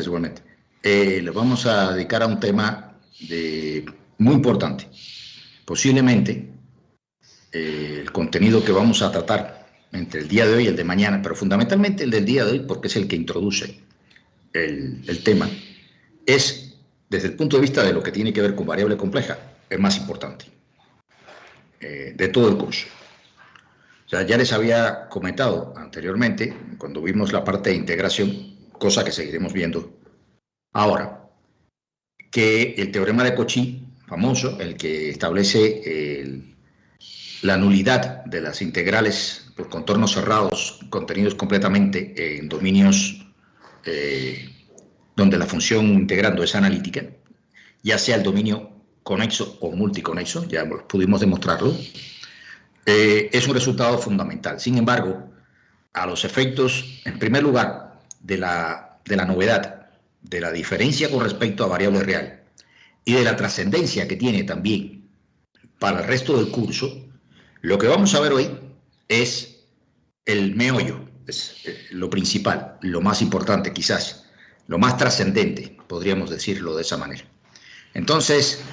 Igualmente. Le vamos a dedicar a un tema muy importante. Posiblemente el contenido que vamos a tratar entre el día de hoy y el de mañana, pero fundamentalmente el del día de hoy, porque es el que introduce el tema, es, desde el punto de vista de lo que tiene que ver con variable compleja, el más importante de todo el curso. O sea, ya les había comentado anteriormente, cuando vimos la parte de integración, cosa que seguiremos viendo ahora, que el teorema de Cauchy, famoso, el que establece la nulidad de las integrales por contornos cerrados contenidos completamente en dominios donde la función integrando es analítica, ya sea el dominio conexo o multiconexo, ya pudimos demostrarlo, es un resultado fundamental. Sin embargo, a los efectos, en primer lugar, de la novedad, de la diferencia con respecto a variable real y de la trascendencia que tiene también para el resto del curso, lo que vamos a ver hoy es el meollo, es lo principal, lo más importante quizás, lo más trascendente, podríamos decirlo de esa manera. Entonces,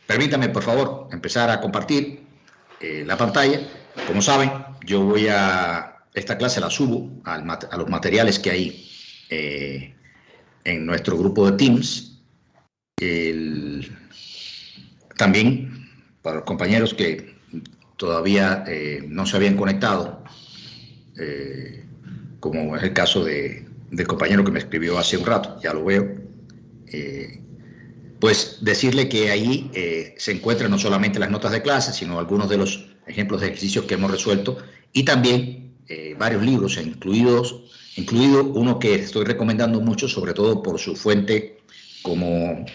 permítame por favor empezar a compartir la pantalla. Como saben, yo voy esta clase la subo a los materiales que hay en nuestro grupo de Teams. También para los compañeros que todavía no se habían conectado, como es el caso del compañero que me escribió hace un rato, ya lo veo, pues decirle que ahí se encuentran no solamente las notas de clase, sino algunos de los ejemplos de ejercicios que hemos resuelto y también varios libros, incluido uno que estoy recomendando mucho, sobre todo por su fuente como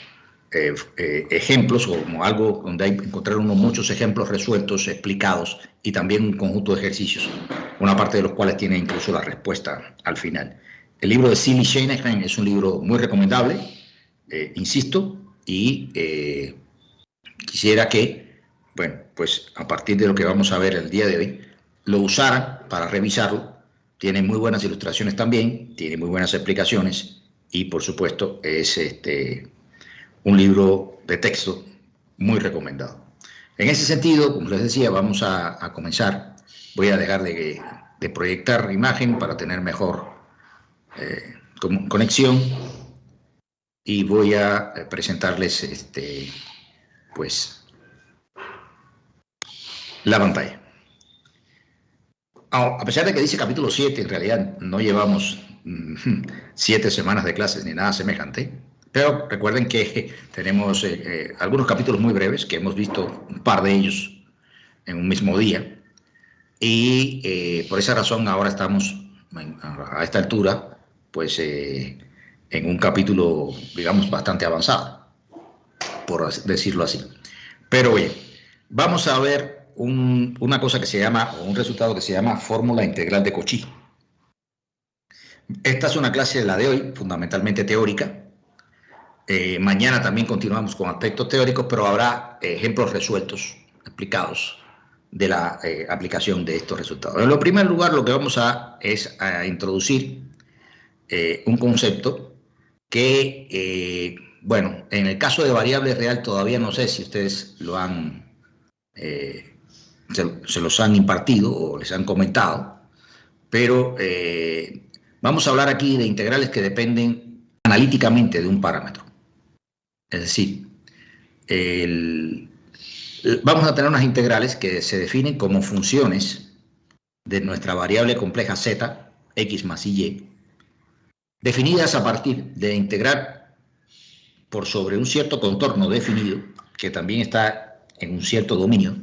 ejemplos o como algo donde hay encontrar muchos ejemplos resueltos, explicados y también un conjunto de ejercicios, una parte de los cuales tiene incluso la respuesta al final. El libro de Seeley Shanahan es un libro muy recomendable, insisto, y quisiera que, bueno, pues a partir de lo que vamos a ver el día de hoy, lo usaran para revisarlo. Tiene muy buenas ilustraciones también, tiene muy buenas explicaciones y, por supuesto, es un libro de texto muy recomendado. En ese sentido, como les decía, vamos a comenzar. Voy a dejar de proyectar imagen para tener mejor conexión y voy a presentarles pues la pantalla. A pesar de que dice capítulo 7, en realidad no llevamos 7 semanas de clases ni nada semejante, pero recuerden que tenemos algunos capítulos muy breves, que hemos visto un par de ellos en un mismo día, y por esa razón ahora estamos a esta altura, pues en un capítulo, digamos, bastante avanzado, por decirlo así. Pero oye, vamos a ver una cosa que se llama, o un resultado que se llama fórmula integral de Cauchy. Esta es una clase, la de hoy, fundamentalmente teórica. Mañana también continuamos con aspectos teóricos, pero habrá ejemplos resueltos, explicados, de la aplicación de estos resultados. En primer lugar, lo que vamos es a introducir un concepto que, bueno, en el caso de variable real todavía no sé si ustedes lo han, se los han impartido o les han comentado, pero vamos a hablar aquí de integrales que dependen analíticamente de un parámetro. Es decir, vamos a tener unas integrales que se definen como funciones de nuestra variable compleja z, x más y, definidas a partir de integrar por sobre un cierto contorno definido, que también está en un cierto dominio,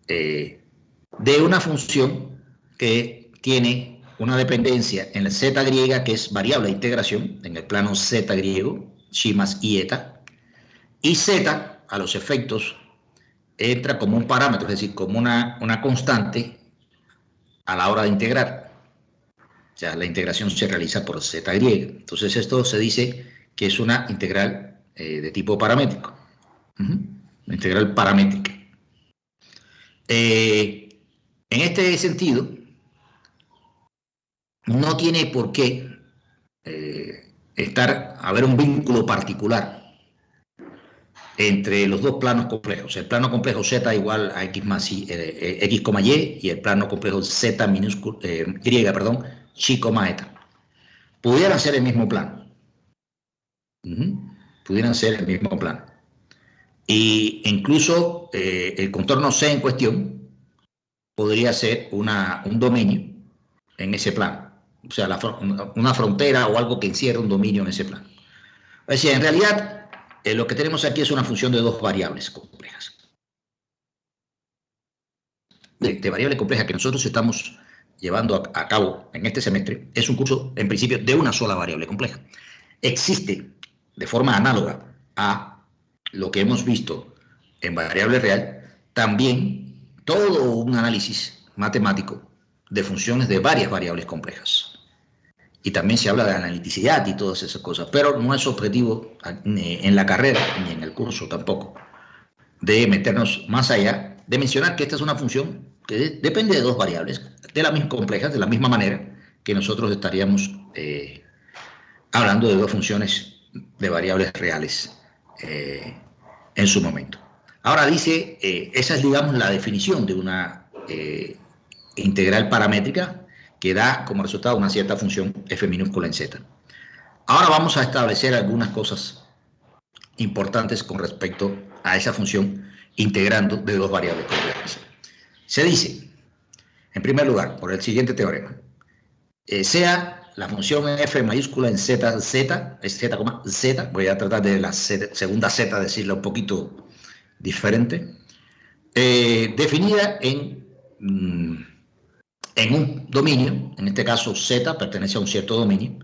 de una función que tiene una dependencia en la z griega, que es variable de integración, en el plano z griego, xi más y eta, y z, a los efectos, entra como un parámetro, es decir, como una constante a la hora de integrar. O sea, la integración se realiza por z griega. Entonces esto se dice que es una integral de tipo paramétrico. Una integral paramétrica. En este sentido, no tiene por qué haber un vínculo particular entre los dos planos complejos, el plano complejo z igual a x más y, x, y el plano complejo z minúsculo, y, perdón, chi, eta. Pudieran ser el mismo plano. Pudieran ser el mismo plano. Y incluso el contorno C en cuestión podría ser un dominio en ese plano. O sea, una frontera o algo que encierre un dominio en ese plano. Es decir, en realidad, lo que tenemos aquí es una función de dos variables complejas. De variables complejas que nosotros estamos llevando a cabo en este semestre es un curso, en principio, de una sola variable compleja. Existe, de forma análoga a lo que hemos visto en variable real, también todo un análisis matemático de funciones de varias variables complejas. Y también se habla de analiticidad y todas esas cosas, pero no es objetivo en la carrera, ni en el curso tampoco, de meternos más allá, de mencionar que esta es una función que depende de dos variables, de la misma complejas, de la misma manera que nosotros estaríamos hablando de dos funciones de variables reales en su momento. Ahora dice, esa es, digamos, la definición de una integral paramétrica que da como resultado una cierta función f minúscula en z. Ahora vamos a establecer algunas cosas importantes con respecto a esa función integrando de dos variables complejas. Se dice, en primer lugar, por el siguiente teorema, sea la función f mayúscula en z, es z, z, voy a tratar de la segunda z decirla un poquito diferente, definida en un dominio, en este caso z pertenece a un cierto dominio,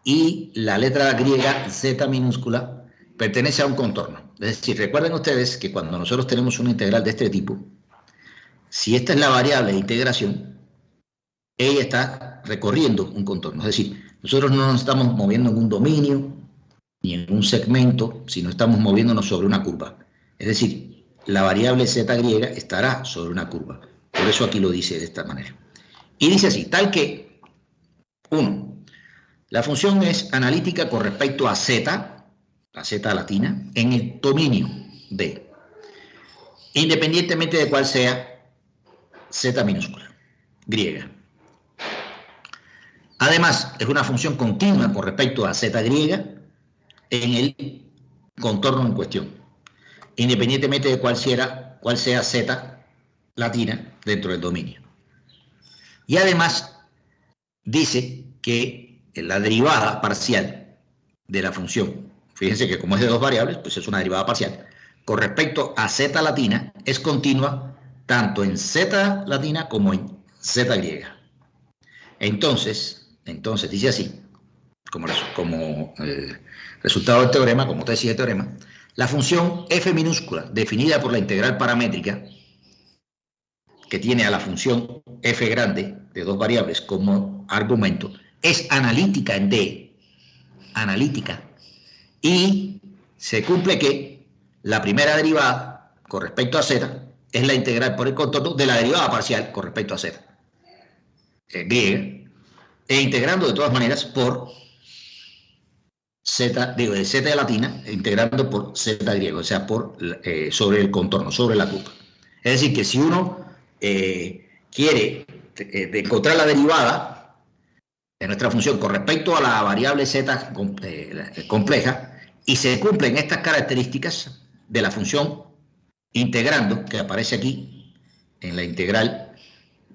y la letra griega z minúscula pertenece a un contorno. Es decir, recuerden ustedes que cuando nosotros tenemos una integral de este tipo, si esta es la variable de integración, ella está recorriendo un contorno. Es decir, nosotros no nos estamos moviendo en un dominio ni en un segmento, sino estamos moviéndonos sobre una curva. Es decir, la variable z griega estará sobre una curva. Por eso aquí lo dice de esta manera. Y dice así, tal que, 1, la función es analítica con respecto a z, la z latina, en el dominio D, independientemente de cuál sea z minúscula, griega. Además, es una función continua con respecto a z griega en el contorno en cuestión, independientemente de cuál sea z latina dentro del dominio. Y además dice que la derivada parcial de la función, fíjense que como es de dos variables, pues es una derivada parcial, con respecto a z latina es continua tanto en z latina como en z griega. Entonces dice así, como resultado del teorema, como tesis del teorema, la función f minúscula definida por la integral paramétrica que tiene a la función f grande de dos variables como argumento, es analítica en D, analítica, y se cumple que la primera derivada con respecto a z es la integral por el contorno de la derivada parcial con respecto a z griega, e integrando de todas maneras por z, de z latina, integrando por z griego, o sea, sobre el contorno, sobre la curva. Es decir, que si uno quiere encontrar la derivada de nuestra función con respecto a la variable z compleja y se cumplen estas características de la función integrando, que aparece aquí en la integral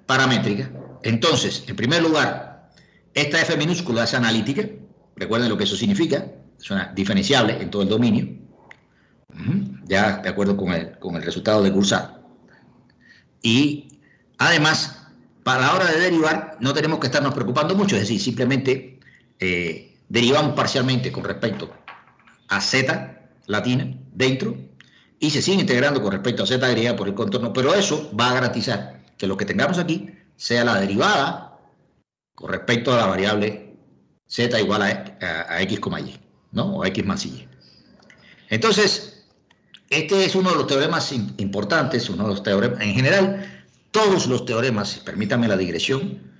paramétrica, entonces, en primer lugar, esta f minúscula es analítica, recuerden lo que eso significa, es una diferenciable en todo el dominio, ya de acuerdo con el resultado de cursar. Y además, para la hora de derivar, no tenemos que estarnos preocupando mucho, es decir, simplemente derivamos parcialmente con respecto a z latina dentro y se sigue integrando con respecto a z griega por el contorno, pero eso va a garantizar que lo que tengamos aquí sea la derivada con respecto a la variable z igual a x, y, ¿no? O x más y. Entonces, este es uno de los teoremas importantes, uno de los teoremas, en general, todos los teoremas, permítanme la digresión,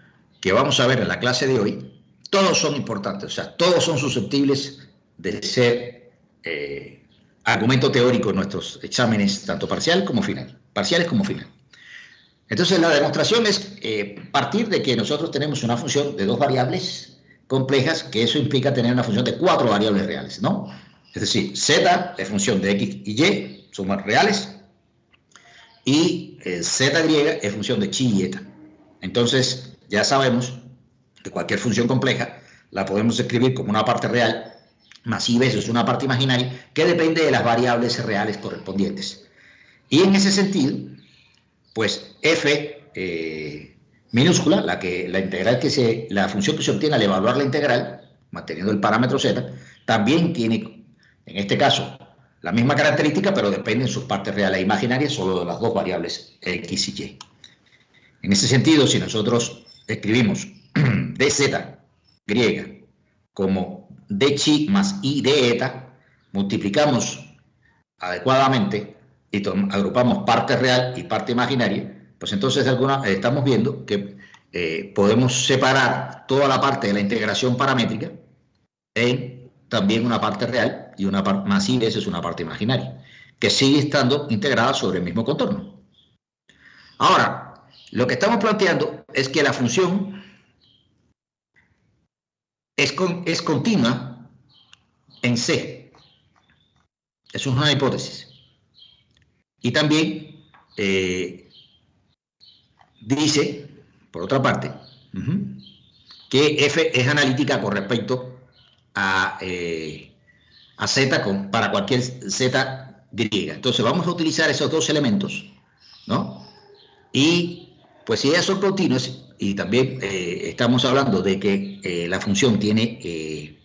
que vamos a ver en la clase de hoy, todos son importantes, o sea, todos son susceptibles de ser argumento teórico en nuestros exámenes, tanto parciales como final. Entonces, la demostración es partir de que nosotros tenemos una función de dos variables complejas, que eso implica tener una función de 4 variables reales, ¿no? Es decir, z es función de x y y, son reales, y z griega es función de chi y eta. Entonces, ya sabemos que cualquier función compleja la podemos escribir como una parte real más i veces una parte imaginaria que depende de las variables reales correspondientes. Y en ese sentido, pues f minúscula, la función que se obtiene al evaluar la integral, manteniendo el parámetro z, también tiene, en este caso, la misma característica, pero dependen sus partes reales e imaginarias solo de las dos variables x y y. En ese sentido, si nosotros escribimos dz griega como d chi más i de eta, multiplicamos adecuadamente y agrupamos parte real y parte imaginaria, pues entonces estamos viendo que podemos separar toda la parte de la integración paramétrica en también una parte real y una parte más i veces una parte imaginaria, que sigue estando integrada sobre el mismo contorno. Ahora, lo que estamos planteando es que la función es continua en C. Eso es una hipótesis. Y también dice, por otra parte, que F es analítica con respecto a Z para cualquier Z griega. Entonces vamos a utilizar esos dos elementos, ¿no? Y pues si ellas son continuas, y también estamos hablando de que la función tiene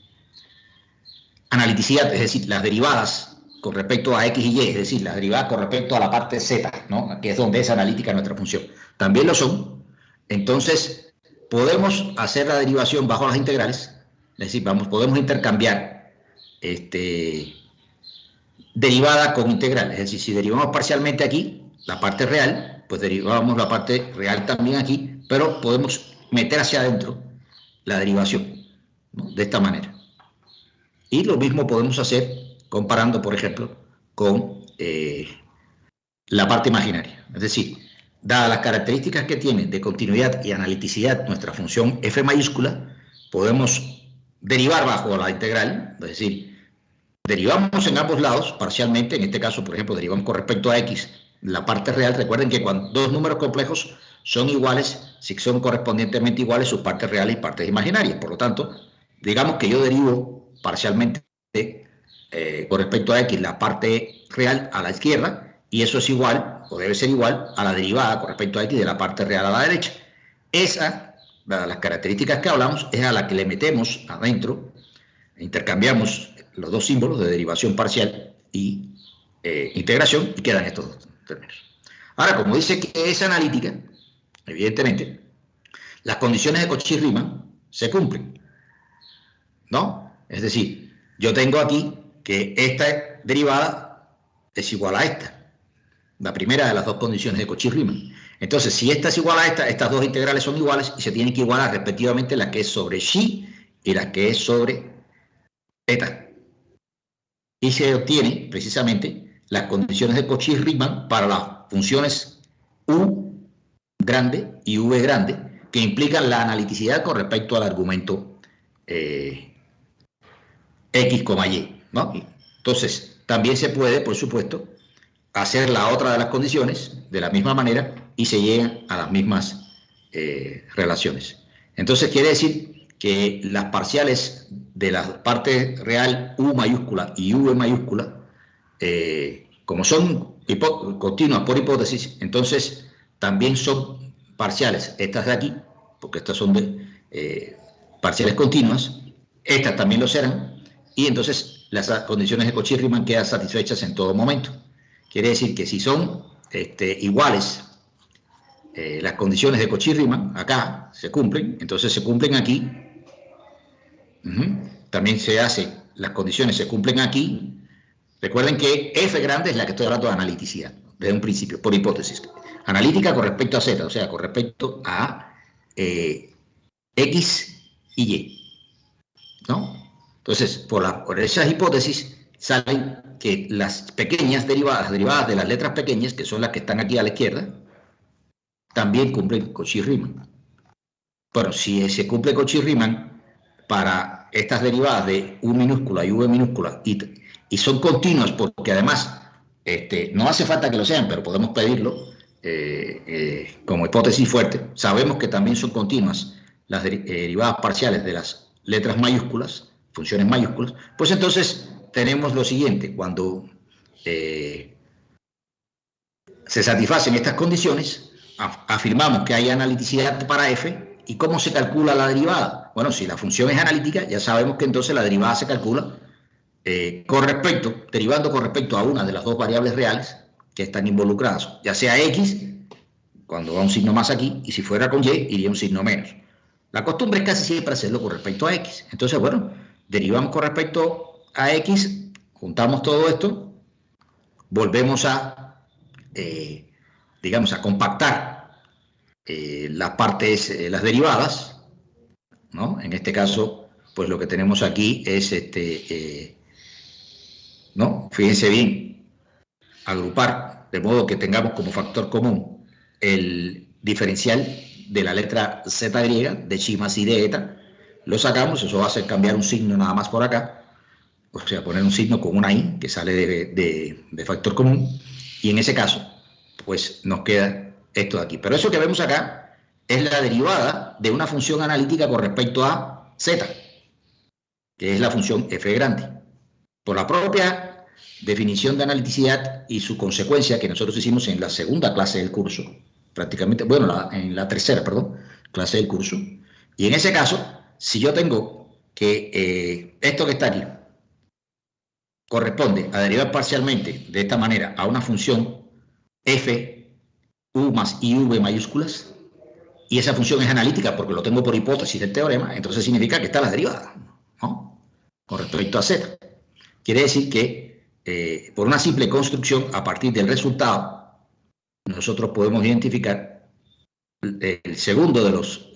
analiticidad, es decir, las derivadas con respecto a x y y, es decir, las derivadas con respecto a la parte z, ¿no? Que es donde es analítica nuestra función, también lo son. Entonces, podemos hacer la derivación bajo las integrales, es decir, podemos intercambiar derivada con integral, es decir, si derivamos parcialmente aquí, la parte real, pues derivamos la parte real también aquí, pero podemos meter hacia adentro la derivación, ¿no? De esta manera. Y lo mismo podemos hacer comparando, por ejemplo, con la parte imaginaria. Es decir, dadas las características que tiene de continuidad y analiticidad nuestra función f mayúscula, podemos derivar bajo la integral, es decir, derivamos en ambos lados parcialmente, en este caso, por ejemplo, derivamos con respecto a x la parte real. Recuerden que cuando dos números complejos son iguales, si son correspondientemente iguales sus partes reales y partes imaginarias. Por lo tanto, digamos que yo derivo parcialmente con respecto a x la parte real a la izquierda, y eso es igual, o debe ser igual, a la derivada con respecto a x de la parte real a la derecha. Esa, dadas las características que hablamos, es a la que le metemos adentro, intercambiamos los dos símbolos de derivación parcial y integración, y quedan estos dos términos. Ahora, como dice que es analítica, evidentemente, las condiciones de Cauchy-Riemann se cumplen, ¿no? Es decir, yo tengo aquí que esta derivada es igual a esta, la primera de las dos condiciones de Cauchy-Riemann. Entonces, si esta es igual a esta, estas dos integrales son iguales y se tienen que igualar respectivamente la que es sobre xi y la que es sobre eta. Y se obtiene precisamente las condiciones de Cauchy-Riemann para las funciones u grande y v grande, que implican la analiticidad con respecto al argumento x, y, ¿no? Entonces, también se puede, por supuesto, hacer la otra de las condiciones de la misma manera y se llegan a las mismas relaciones. Entonces, quiere decir que las parciales de la parte real u mayúscula y v mayúscula, como son continuas por hipótesis, entonces también son parciales estas de aquí, porque estas son parciales continuas, estas también lo serán, y entonces las condiciones de Cauchy-Riemann quedan satisfechas en todo momento. Quiere decir que si son iguales las condiciones de Cauchy-Riemann, acá se cumplen, entonces se cumplen aquí. También se hace, las condiciones se cumplen aquí. Recuerden que f grande es la que estoy hablando de analiticidad, desde un principio, por hipótesis. Analítica con respecto a z, o sea, con respecto a x y y. ¿no? Entonces, por esas hipótesis, salen que las pequeñas derivadas de las letras pequeñas, que son las que están aquí a la izquierda, también cumplen Cauchy-Riemann. Bueno, si se cumple Cauchy-Riemann para estas derivadas de U minúscula y V minúscula y son continuas, porque además no hace falta que lo sean, pero podemos pedirlo como hipótesis fuerte, sabemos que también son continuas las derivadas parciales de las letras mayúsculas, funciones mayúsculas, pues entonces tenemos lo siguiente: cuando se satisfacen estas condiciones, afirmamos que hay analiticidad para f. ¿Y cómo se calcula la derivada? Bueno, si la función es analítica, ya sabemos que entonces la derivada se calcula derivando con respecto a una de las dos variables reales que están involucradas, ya sea x, cuando va un signo más aquí, y si fuera con y, iría un signo menos. La costumbre es casi siempre hacerlo con respecto a x. Entonces, bueno, derivamos con respecto a x, juntamos todo esto, volvemos a, digamos, a compactar las partes, las derivadas, ¿no? En este caso, pues lo que tenemos aquí es, ¿no? Fíjense bien, agrupar de modo que tengamos como factor común el diferencial de la letra z griega, de chi más i de eta, lo sacamos, eso va a hacer cambiar un signo nada más por acá, o sea, poner un signo con una i que sale de factor común, y en ese caso, pues nos queda esto de aquí. Pero eso que vemos acá es la derivada de una función analítica con respecto a z, que es la función f grande. Por la propia definición de analiticidad y su consecuencia que nosotros hicimos en la segunda clase del curso, prácticamente, bueno, en la tercera, perdón, clase del curso. Y en ese caso, si yo tengo que esto que está aquí corresponde a derivar parcialmente de esta manera a una función f, u más iv mayúsculas, y esa función es analítica porque lo tengo por hipótesis del teorema, entonces significa que está la derivada, ¿no? Con respecto a z. Quiere decir que por una simple construcción, a partir del resultado, nosotros podemos identificar el segundo de los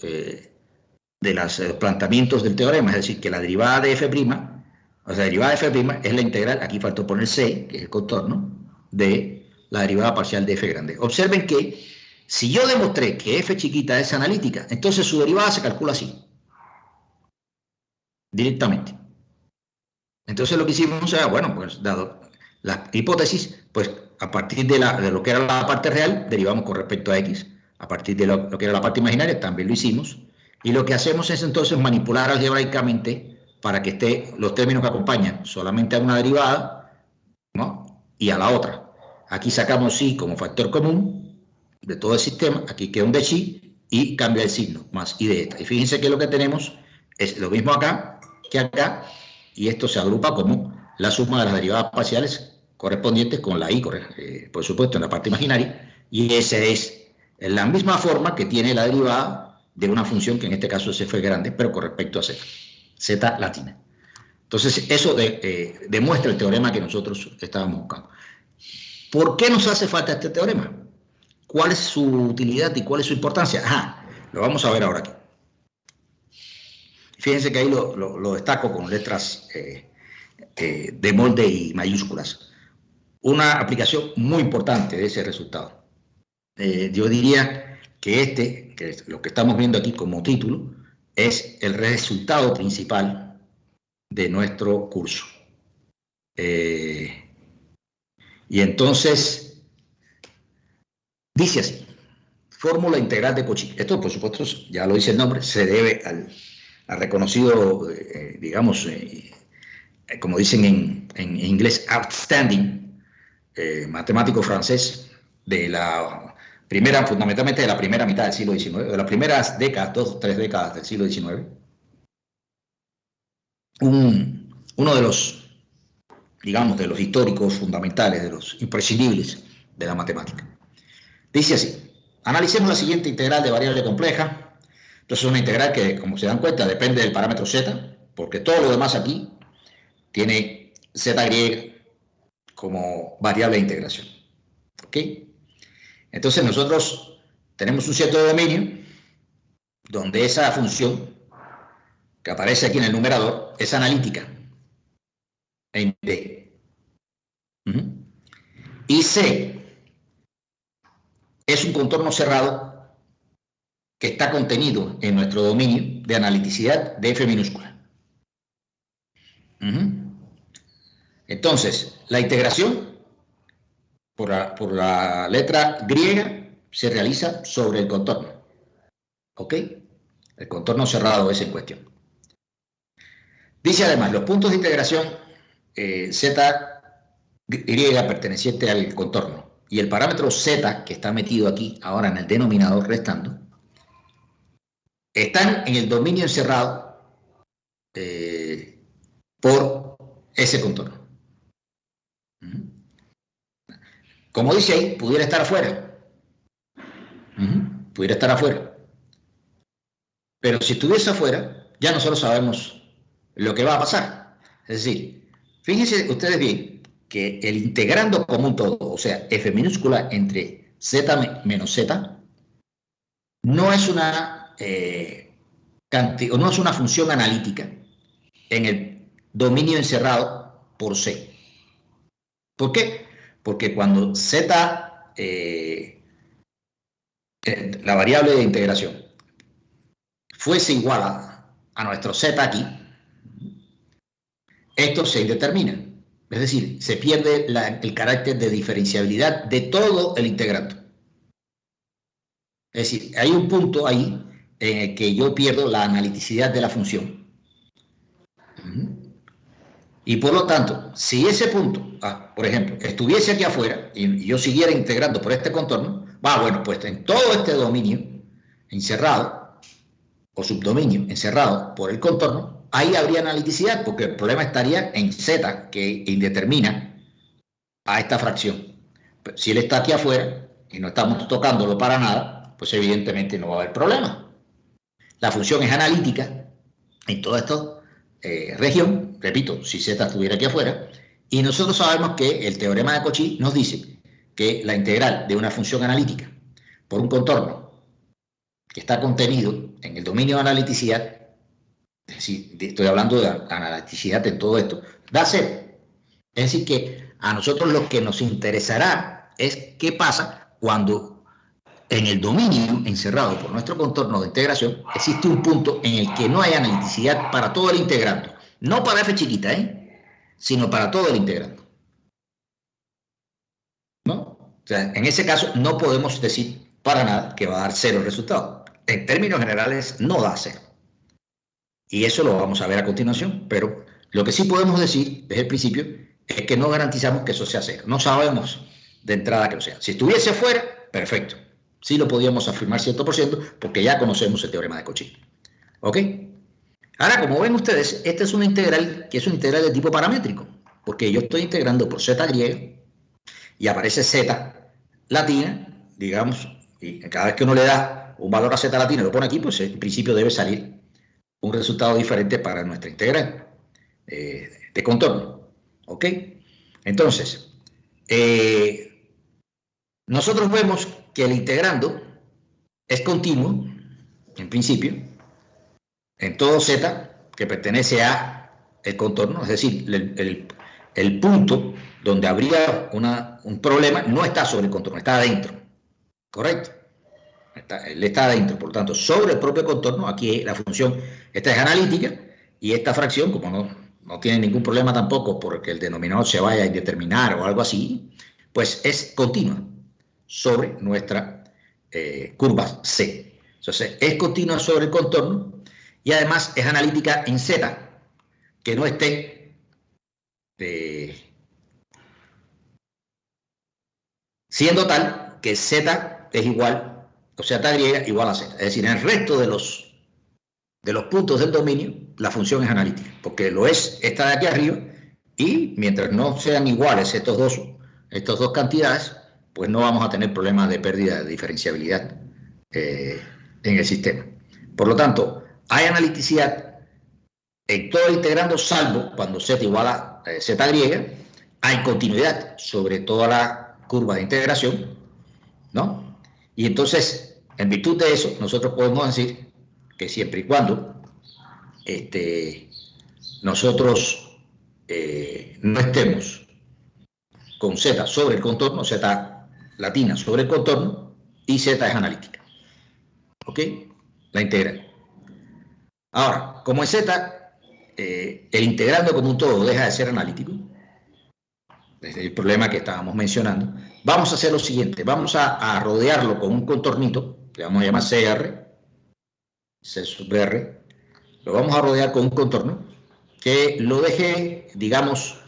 planteamientos del teorema, es decir, que la derivada de f', o sea, la derivada de f' es la integral, aquí faltó poner c, que es el contorno, de la derivada parcial de f grande. Observen que si yo demostré que f chiquita es analítica, entonces su derivada se calcula así, directamente. Entonces lo que hicimos era, bueno, pues dado la hipótesis, pues a partir de lo que era la parte real, derivamos con respecto a x. A partir de lo que era la parte imaginaria, también lo hicimos. Y lo que hacemos es entonces manipular algebraicamente para que los términos que acompañan solamente a una derivada, ¿no? Y a la otra. Aquí sacamos sí como factor común de todo el sistema, aquí queda un de chi y cambia el signo, más i de eta. Y fíjense que lo que tenemos es lo mismo acá que acá, y esto se agrupa como la suma de las derivadas parciales correspondientes con la i, por supuesto, en la parte imaginaria, y esa es la misma forma que tiene la derivada de una función que en este caso es f grande, pero con respecto a z, z latina. Entonces, eso demuestra el teorema que nosotros estábamos buscando. ¿Por qué nos hace falta este teorema? ¿Cuál es su utilidad y cuál es su importancia? Ajá, lo vamos a ver ahora aquí. Fíjense que ahí lo destaco con letras de molde y mayúsculas. Una aplicación muy importante de ese resultado. Yo diría que que lo que estamos viendo aquí como título, es el resultado principal de nuestro curso. Y entonces, dice así: fórmula integral de Cauchy. Esto, por supuesto, ya lo dice el nombre, se debe al reconocido, digamos, como dicen en inglés, outstanding matemático francés de la primera, fundamentalmente de la primera mitad del siglo XIX, de las primeras décadas, 2 o 3 décadas del siglo XIX. Uno de los, digamos, de los históricos fundamentales, de los imprescindibles de la matemática. Dice así: analicemos la siguiente integral de variable compleja. Entonces es una integral que, como se dan cuenta, depende del parámetro z, porque todo lo demás aquí tiene z griega como variable de integración. ¿Ok? Entonces nosotros tenemos un cierto dominio donde esa función que aparece aquí en el numerador, es analítica en D. Y C es un contorno cerrado que está contenido en nuestro dominio de analiticidad de F minúscula. Entonces, la integración por la letra griega se realiza sobre el contorno. ¿Ok? El contorno cerrado es en cuestión. Dice además, los puntos de integración z griega perteneciente al contorno y el parámetro z, que está metido aquí ahora en el denominador restando, están en el dominio encerrado por ese contorno. Como dice ahí, pudiera estar afuera. Pudiera estar afuera. Pero si estuviese afuera, ya nosotros sabemos lo que va a pasar. Es decir, fíjense ustedes bien que el integrando como un todo, o sea, f minúscula entre z menos z, no es una no es una función analítica en el dominio encerrado por C. ¿Por qué? Porque cuando z, la variable de integración, fuese igual a nuestro z aquí, esto se indetermina. Es decir, se pierde el carácter de diferenciabilidad de todo el integrando. Es decir, hay un punto ahí en el que yo pierdo la analiticidad de la función. Y por lo tanto, si ese punto, por ejemplo, estuviese aquí afuera y yo siguiera integrando por este contorno, bueno, pues en todo este dominio encerrado o subdominio encerrado por el contorno, ahí habría analiticidad, porque el problema estaría en z, que indetermina a esta fracción. Pero si él está aquí afuera y no estamos tocándolo para nada, pues evidentemente no va a haber problema. La función es analítica en toda esta región, repito, si z estuviera aquí afuera, y nosotros sabemos que el teorema de Cauchy nos dice que la integral de una función analítica por un contorno que está contenido en el dominio de analiticidad, es decir, estoy hablando de analiticidad en todo esto, da 0. Es decir, que a nosotros lo que nos interesará es qué pasa cuando en el dominio encerrado por nuestro contorno de integración existe un punto en el que no hay analiticidad para todo el integrando. No para f chiquita, sino para todo el integrando. ¿No? O sea, en ese caso no podemos decir para nada que va a dar 0 el resultado. En términos generales no da 0. Y eso lo vamos a ver a continuación, pero lo que sí podemos decir desde el principio es que no garantizamos que eso sea 0. No sabemos de entrada que lo sea. Si estuviese fuera, perfecto. Sí lo podíamos afirmar 100% porque ya conocemos el teorema de Cauchy. ¿Ok? Ahora, como ven ustedes, esta es una integral que es una integral de tipo paramétrico, porque yo estoy integrando por z griega y aparece z latina, digamos, y cada vez que uno le da un valor a z latina y lo pone aquí, pues en principio debe salir un resultado diferente para nuestra integral de contorno. ¿Ok? Entonces, nosotros vemos que el integrando es continuo, en principio, en todo z que pertenece a el contorno, es decir, el punto donde habría un problema no está sobre el contorno, está adentro. ¿Correcto? Él está adentro, por lo tanto, sobre el propio contorno, aquí la función, esta es analítica, y esta fracción, como no tiene ningún problema tampoco porque el denominador se vaya a indeterminar o algo así, pues es continua sobre nuestra curva C. Entonces, es continua sobre el contorno y además es analítica en Z, que no esté siendo tal que Z es igual, o sea, Z griega igual a Z. Es decir, en el resto de los puntos del dominio, la función es analítica, porque lo es esta de aquí arriba, y mientras no sean iguales estas dos cantidades, pues no vamos a tener problemas de pérdida de diferenciabilidad en el sistema. Por lo tanto, hay analiticidad en todo el integrando, salvo cuando z igual a z griega, hay continuidad sobre toda la curva de integración, ¿no? Y entonces, en virtud de eso, nosotros podemos decir que siempre y cuando nosotros no estemos con Z sobre el contorno, Z latina sobre el contorno, y Z es analítica. ¿Ok? La integral. Ahora, como en Z, el integrando como un todo deja de ser analítico, desde el problema que estábamos mencionando, vamos a hacer lo siguiente, vamos a rodearlo con un contornito, que vamos a llamar CR, C sub R, lo vamos a rodear con un contorno que lo deje, digamos,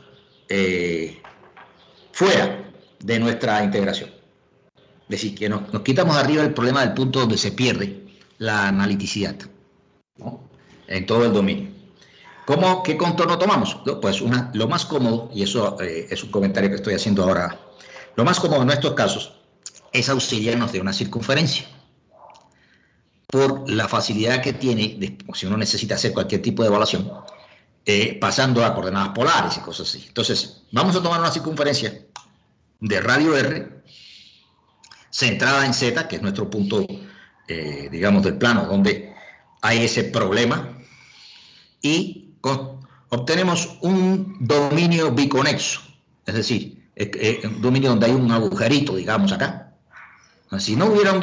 fuera de nuestra integración. Es decir, que nos quitamos arriba el problema del punto donde se pierde la analiticidad, ¿no? En todo el dominio. ¿Qué contorno tomamos? Pues lo más cómodo, y eso es un comentario que estoy haciendo ahora, lo más cómodo en estos casos es auxiliarnos de una circunferencia, por la facilidad que tiene, si uno necesita hacer cualquier tipo de evaluación, pasando a coordenadas polares y cosas así. Entonces, vamos a tomar una circunferencia de radio R, centrada en Z, que es nuestro punto, digamos, del plano, donde hay ese problema, y obtenemos un dominio biconexo, es decir, un dominio donde hay un agujerito, digamos, acá. Si no hubiera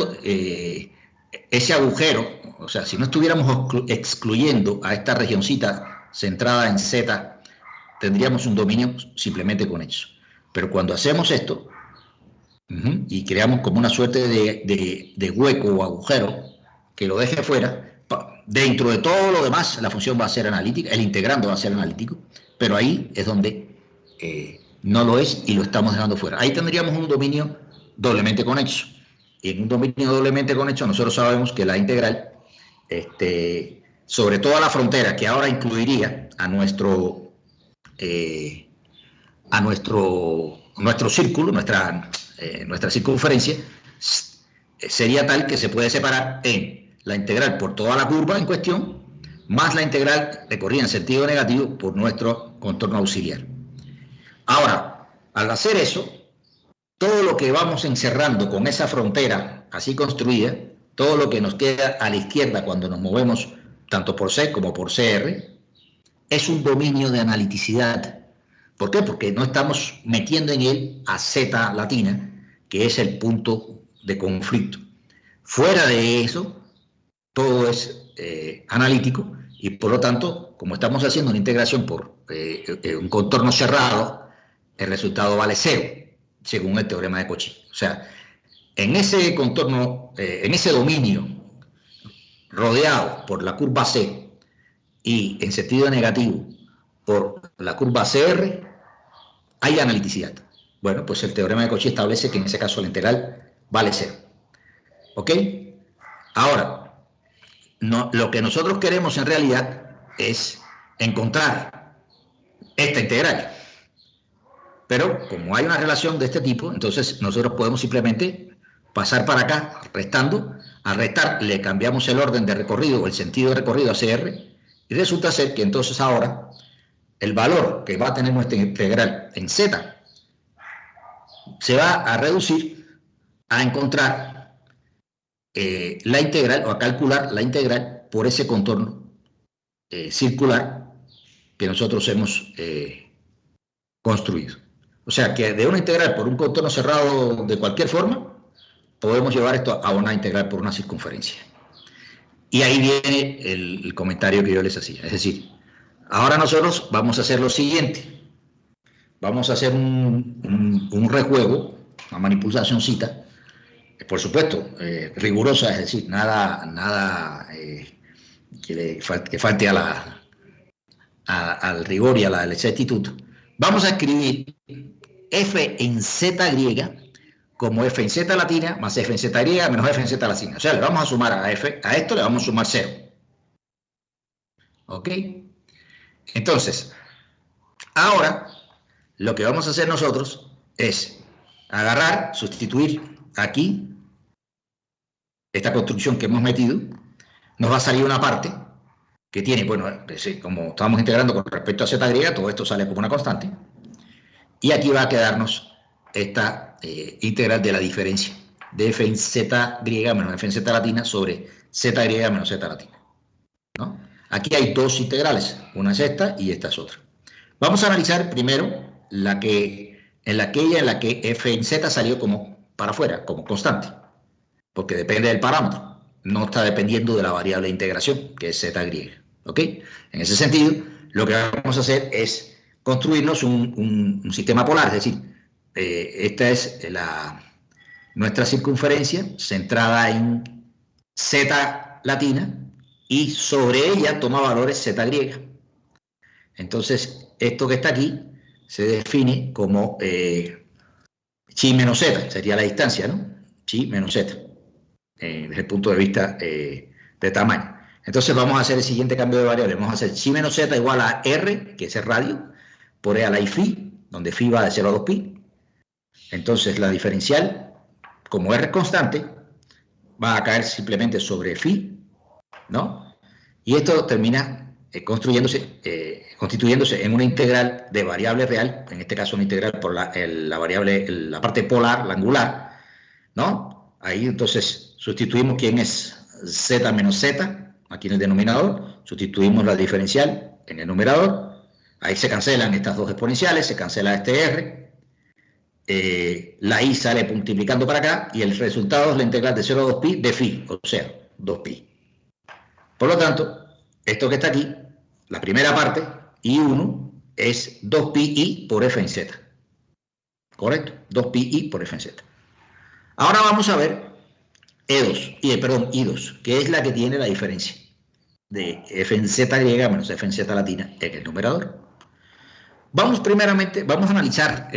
ese agujero, o sea, si no estuviéramos excluyendo a esta regioncita centrada en Z, tendríamos un dominio simplemente conexo. Pero cuando hacemos esto, y creamos como una suerte de hueco o agujero que lo deje fuera, dentro de todo lo demás la función va a ser analítica, el integrando va a ser analítico, pero ahí es donde no lo es y lo estamos dejando fuera. Ahí tendríamos un dominio doblemente conexo. Y en un dominio doblemente conexo nosotros sabemos que la integral, sobre toda la frontera, que ahora incluiría a nuestro círculo, nuestra circunferencia, sería tal que se puede separar en la integral por toda la curva en cuestión, más la integral recorrida en sentido negativo por nuestro contorno auxiliar. Ahora, al hacer eso, todo lo que vamos encerrando con esa frontera así construida, todo lo que nos queda a la izquierda cuando nos movemos tanto por C como por CR, es un dominio de analiticidad. ¿Por qué? Porque no estamos metiendo en él a Z latina, que es el punto de conflicto. Fuera de eso, todo es analítico, y por lo tanto, como estamos haciendo una integración por un contorno cerrado, el resultado vale 0, según el teorema de Cauchy. O sea, en ese contorno, en ese dominio rodeado por la curva C y en sentido negativo por la curva CR, hay analiticidad. Bueno, pues el teorema de Cauchy establece que en ese caso la integral vale 0. ¿Ok? Ahora, lo que nosotros queremos en realidad es encontrar esta integral. Pero como hay una relación de este tipo, entonces nosotros podemos simplemente pasar para acá restando. Al restar le cambiamos el orden de recorrido o el sentido de recorrido a CR, y resulta ser que entonces ahora el valor que va a tener nuestra integral en Z se va a reducir a encontrar la integral, o a calcular la integral por ese contorno circular que nosotros hemos construido. O sea que de una integral por un contorno cerrado de cualquier forma, podemos llevar esto a una integral por una circunferencia. Y ahí viene el comentario que yo les hacía. Es decir, ahora nosotros vamos a hacer lo siguiente. Vamos a hacer un rejuego, una manipulacióncita, por supuesto, rigurosa, es decir, nada que falte al rigor y a la exactitud. Vamos a escribir f en z griega como f en z latina más f en z griega menos f en z latina. O sea, le vamos a sumar a esto le vamos a sumar 0. ¿Ok? Entonces, ahora lo que vamos a hacer nosotros es agarrar, sustituir aquí esta construcción que hemos metido. Nos va a salir una parte que tiene, bueno, como estamos integrando con respecto a z griega, todo esto sale como una constante. Y aquí va a quedarnos esta integral de la diferencia de f en z griega menos f en z latina sobre z griega menos z latina, ¿no? Aquí hay dos integrales, una es esta y esta es otra. Vamos a analizar primero en la que f en z salió como para afuera, como constante, porque depende del parámetro, no está dependiendo de la variable de integración, que es z griega. ¿Ok? En ese sentido, lo que vamos a hacer es construirnos un sistema polar, es decir, esta es nuestra circunferencia centrada en z latina y sobre ella toma valores z griega. Entonces, esto que está aquí se define como chi menos z, sería la distancia, ¿no? Chi menos z, desde el punto de vista de tamaño. Entonces vamos a hacer el siguiente cambio de variable. Vamos a hacer chi menos z igual a r, que es el radio, por e a la i phi, donde phi va de 0 a 2pi. Entonces la diferencial, como r es constante, va a caer simplemente sobre phi, ¿no? Y esto termina constituyéndose en una integral de variable real, en este caso una integral por la variable, la parte polar, la angular, ¿no? Ahí entonces sustituimos quién es z menos z, aquí en el denominador, sustituimos la diferencial en el numerador, ahí se cancelan estas dos exponenciales, se cancela este r, la i sale multiplicando para acá y el resultado es la integral de 0 a 2pi de phi, o sea, 2pi. Por lo tanto, esto que está aquí, la primera parte, I1, es 2pi por f en z. ¿Correcto? 2pi por f en z. Ahora vamos a ver I2, que es la que tiene la diferencia de f en z griega menos f en z latina en el numerador. Vamos a analizar,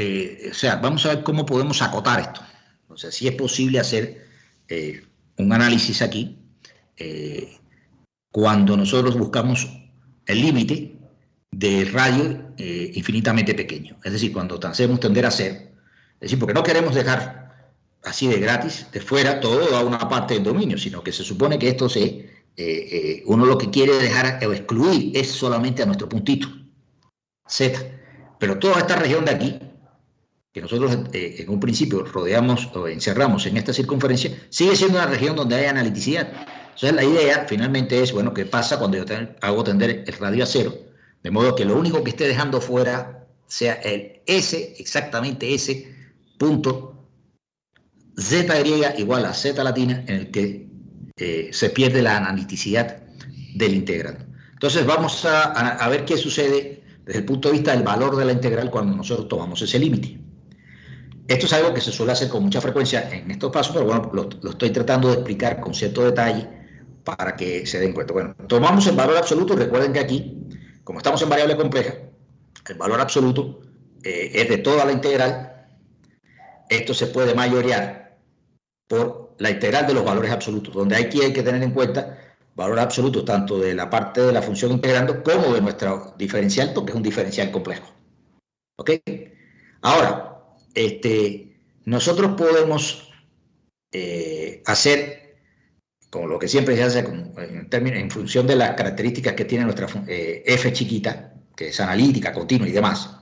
vamos a ver cómo podemos acotar esto. O sea, si es posible hacer un análisis aquí cuando nosotros buscamos el límite del radio infinitamente pequeño. Es decir, cuando hacemos tender a cero. Es decir, porque no queremos dejar así de gratis, de fuera, todo a una parte del dominio, sino que se supone que esto uno lo que quiere dejar o excluir es solamente a nuestro puntito, z. Pero toda esta región de aquí, que nosotros en un principio rodeamos o encerramos en esta circunferencia, sigue siendo una región donde hay analiticidad. Entonces la idea finalmente es, bueno, ¿qué pasa cuando yo hago tender el radio a cero? De modo que lo único que esté dejando fuera sea el S, exactamente ese punto z griega igual a z latina, en el que se pierde la analiticidad del integral. Entonces vamos a ver qué sucede desde el punto de vista del valor de la integral cuando nosotros tomamos ese límite. Esto es algo que se suele hacer con mucha frecuencia en estos pasos, pero bueno, lo estoy tratando de explicar con cierto detalle para que se den cuenta. Bueno, tomamos el valor absoluto. Recuerden que aquí, como estamos en variable compleja, el valor absoluto es de toda la integral. Esto se puede mayorear por la integral de los valores absolutos, donde aquí hay que tener en cuenta valor absoluto tanto de la parte de la función integrando como de nuestra diferencial, porque es un diferencial complejo. ¿Ok? Ahora, nosotros podemos hacer, como lo que siempre se hace en función de las características que tiene nuestra f chiquita, que es analítica, continua y demás,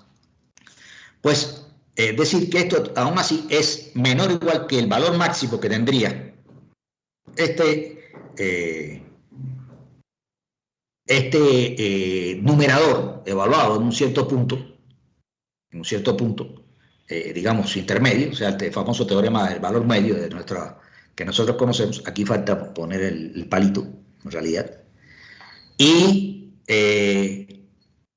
pues decir que esto aún así es menor o igual que el valor máximo que tendría numerador evaluado en un cierto punto, digamos, intermedio, o sea, el famoso teorema del valor medio que nosotros conocemos. Aquí falta poner el palito, en realidad. Y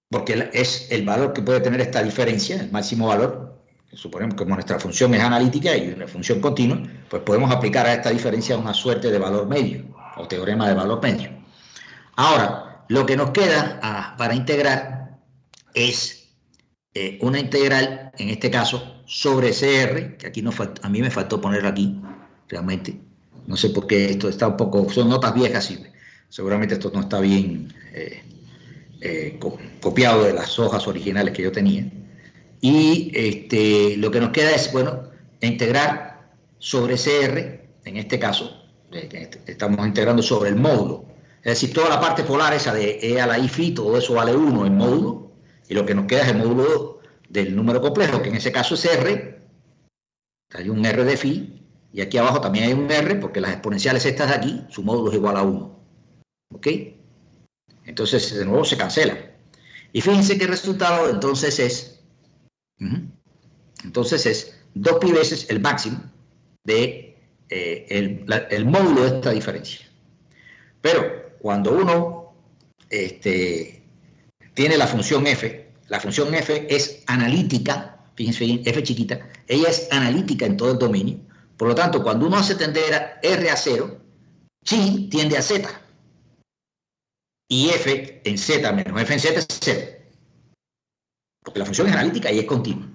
porque es el valor que puede tener esta diferencia, el máximo valor. Suponemos que como nuestra función es analítica y una función continua, pues podemos aplicar a esta diferencia una suerte de valor medio, o teorema de valor medio. Ahora, lo que nos queda para integrar es una integral, en este caso, sobre CR, que aquí a mí me faltó poner aquí, realmente. No sé por qué esto está un poco, son notas viejas y seguramente esto no está bien copiado de las hojas originales que yo tenía. Y lo que nos queda es, bueno, integrar sobre CR, en este caso, estamos integrando sobre el módulo. Es decir, toda la parte polar esa de e a la i phi, todo eso vale 1 en módulo, y lo que nos queda es el módulo del número complejo, que en ese caso es R. Hay un R de phi, y aquí abajo también hay un R, porque las exponenciales estas de aquí, su módulo es igual a 1. ¿Ok? Entonces, de nuevo se cancela. Y fíjense que el resultado entonces es 2pi veces el máximo de el módulo de esta diferencia. Pero cuando uno tiene la función f es analítica, fíjense bien, f chiquita, ella es analítica en todo el dominio. Por lo tanto, cuando uno hace tender a R a 0, chi tiende a z. Y f en z menos f en z es 0. Porque la función es analítica y es continua.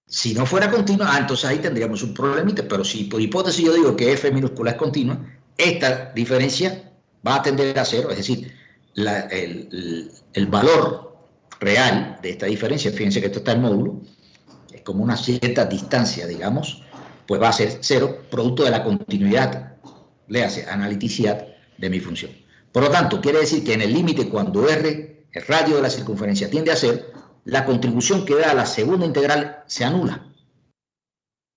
Si no fuera continua, entonces ahí tendríamos un problemita, pero si por hipótesis yo digo que f minúscula es continua, esta diferencia va a tender a 0, es decir, el valor real de esta diferencia, fíjense que esto está en módulo, es como una cierta distancia, digamos, pues va a ser 0, producto de la continuidad, léase, analiticidad de mi función. Por lo tanto, quiere decir que en el límite, cuando R, el radio de la circunferencia, tiende a 0, la contribución que da a la segunda integral se anula.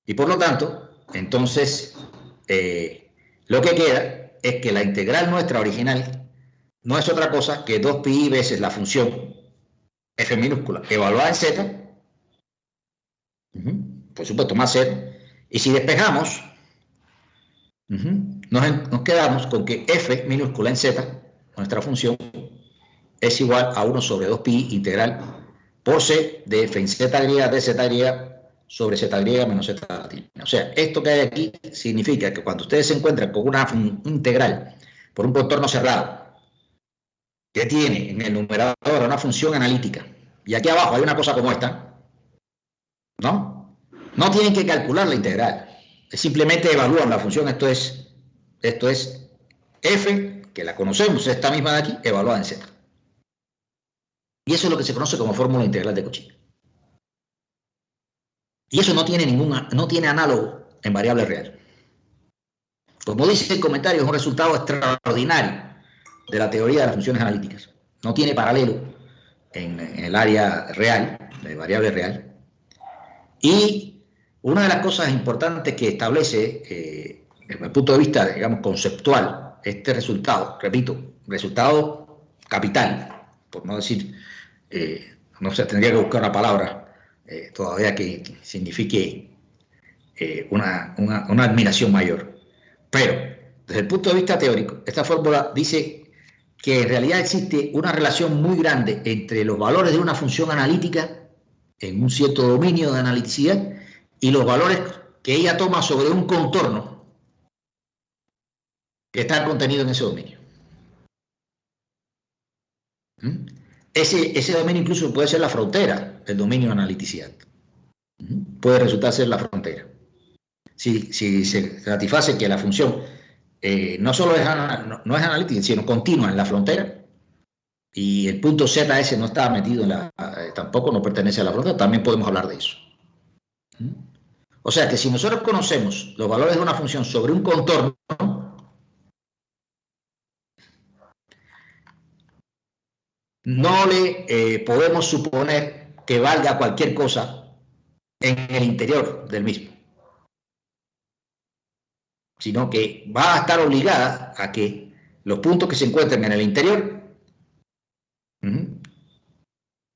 Y por lo tanto, entonces, lo que queda es que la integral nuestra original no es otra cosa que 2pi veces la función f minúscula evaluada en z, por supuesto más 0, y si despejamos, nos quedamos con que f minúscula en z, nuestra función, es igual a 1 sobre 2pi integral por c de f en z griega de z griega sobre z griega menos z latina. O sea, esto que hay aquí significa que cuando ustedes se encuentran con una integral por un contorno cerrado que tiene en el numerador una función analítica y aquí abajo hay una cosa como esta, ¿no? No tienen que calcular la integral, simplemente evalúan la función. Esto es f, que la conocemos, esta misma de aquí, evaluada en z. Y eso es lo que se conoce como fórmula integral de Cauchy. Y eso no tiene análogo en variable real. Como dice el comentario, es un resultado extraordinario de la teoría de las funciones analíticas. No tiene paralelo en el área real, de variable real. Y una de las cosas importantes que establece, desde el punto de vista, digamos, conceptual, este resultado, repito, resultado capital, por no decir, no sé, tendría que buscar una palabra todavía que signifique una admiración mayor. Pero, desde el punto de vista teórico, esta fórmula dice que en realidad existe una relación muy grande entre los valores de una función analítica en un cierto dominio de analiticidad y los valores que ella toma sobre un contorno que está contenido en ese dominio. Ese dominio incluso puede ser la frontera del dominio de analiticidad. Puede resultar ser la frontera. Si se satisface que la función no solo no es analítica, sino continua en la frontera, y el punto ZS no está metido en tampoco no pertenece a la frontera, también podemos hablar de eso. O sea que si nosotros conocemos los valores de una función sobre un contorno, no le podemos suponer que valga cualquier cosa en el interior del mismo, sino que va a estar obligada a que los puntos que se encuentren en el interior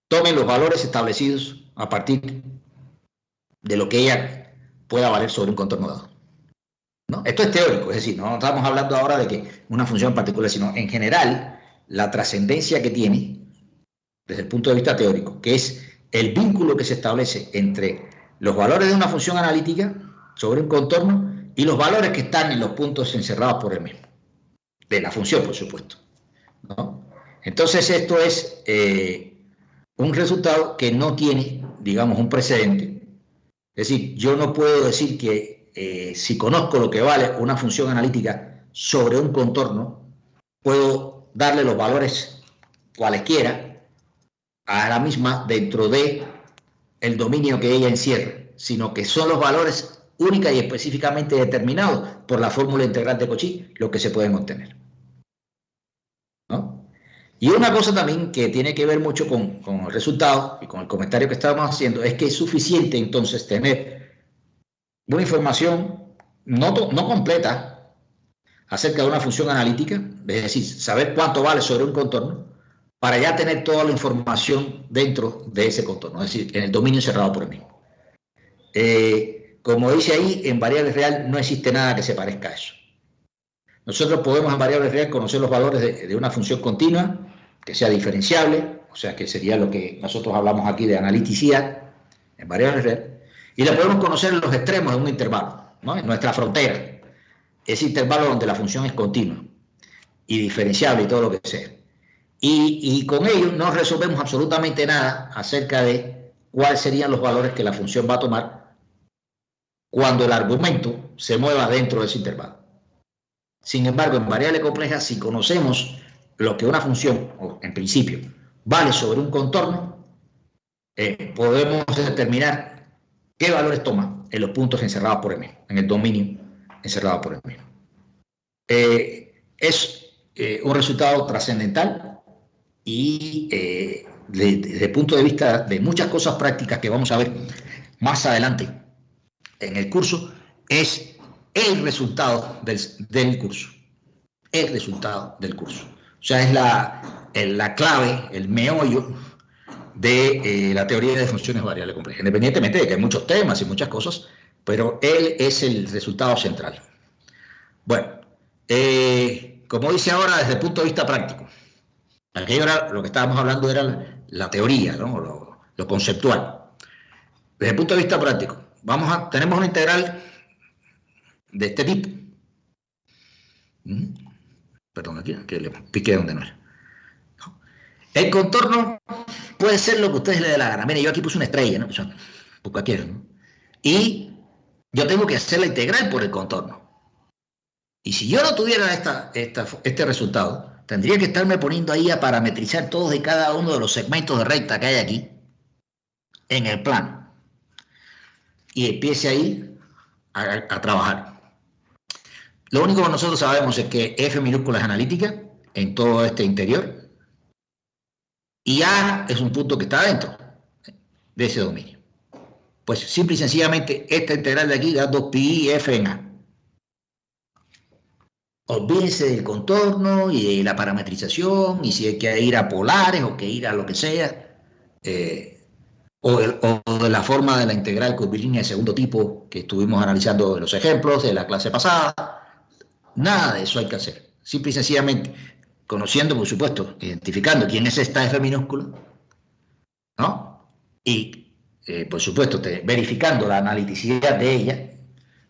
tomen los valores establecidos a partir de lo que ella pueda valer sobre un contorno dado, ¿no? Esto es teórico, es decir, no estamos hablando ahora de que una función en particular, sino en general la trascendencia que tiene desde el punto de vista teórico, que es el vínculo que se establece entre los valores de una función analítica sobre un contorno y los valores que están en los puntos encerrados por el mismo, de la función, por supuesto, ¿no? Entonces esto es un resultado que no tiene, digamos, un precedente. Es decir, yo no puedo decir que si conozco lo que vale una función analítica sobre un contorno, puedo darle los valores cualesquiera a la misma dentro de el dominio que ella encierra, sino que son los valores única y específicamente determinados por la fórmula integral de Cauchy lo que se pueden obtener, ¿no? Y una cosa también que tiene que ver mucho con el resultado y con el comentario que estábamos haciendo es que es suficiente entonces tener una información no completa, acerca de una función analítica, es decir, saber cuánto vale sobre un contorno, para ya tener toda la información dentro de ese contorno, es decir, en el dominio cerrado por el mismo. Como dice ahí, en variable real no existe nada que se parezca a eso. Nosotros podemos en variable real conocer los valores de una función continua, que sea diferenciable, o sea, que sería lo que nosotros hablamos aquí de analiticidad, en variable real, y la podemos conocer en los extremos de un intervalo, ¿no? En nuestra frontera, ese intervalo donde la función es continua y diferenciable y todo lo que sea. Y con ello no resolvemos absolutamente nada acerca de cuáles serían los valores que la función va a tomar cuando el argumento se mueva dentro de ese intervalo. Sin embargo, en variable compleja, si conocemos lo que una función, o en principio, vale sobre un contorno, podemos determinar qué valores toma en los puntos encerrados por M, en el dominio encerrado por M. Es un resultado trascendental y desde el punto de vista de muchas cosas prácticas que vamos a ver más adelante en el curso, es el resultado del curso. El resultado del curso. O sea, es la clave, el meollo de la teoría de funciones variables complejas, independientemente de que hay muchos temas y muchas cosas, pero él es el resultado central. Bueno, como dice ahora, desde el punto de vista práctico, aquello era, lo que estábamos hablando era la teoría, ¿no? Lo conceptual. Desde el punto de vista práctico, tenemos una integral de este tipo. Perdón, aquí le piqué donde no era. El contorno puede ser lo que a ustedes les dé la gana. Mire, yo aquí puse una estrella, ¿no? Por cualquiera, ¿no? Y yo tengo que hacer la integral por el contorno. Y si yo no tuviera este resultado, tendría que estarme poniendo ahí a parametrizar todos y cada uno de los segmentos de recta que hay aquí en el plano. Y empiece ahí a trabajar. Lo único que nosotros sabemos es que F minúscula es analítica en todo este interior y A es un punto que está dentro de ese dominio. Pues simple y sencillamente esta integral de aquí da 2pi F en A. Olvídense del contorno y de la parametrización y si hay que ir a polares o que ir a lo que sea, o de la forma de la integral curvilínea de segundo tipo que estuvimos analizando en los ejemplos de la clase pasada. Nada de eso hay que hacer. Simple y sencillamente, conociendo, por supuesto, identificando quién es esta F minúscula, ¿no? Y, por supuesto, verificando la analiticidad de ella,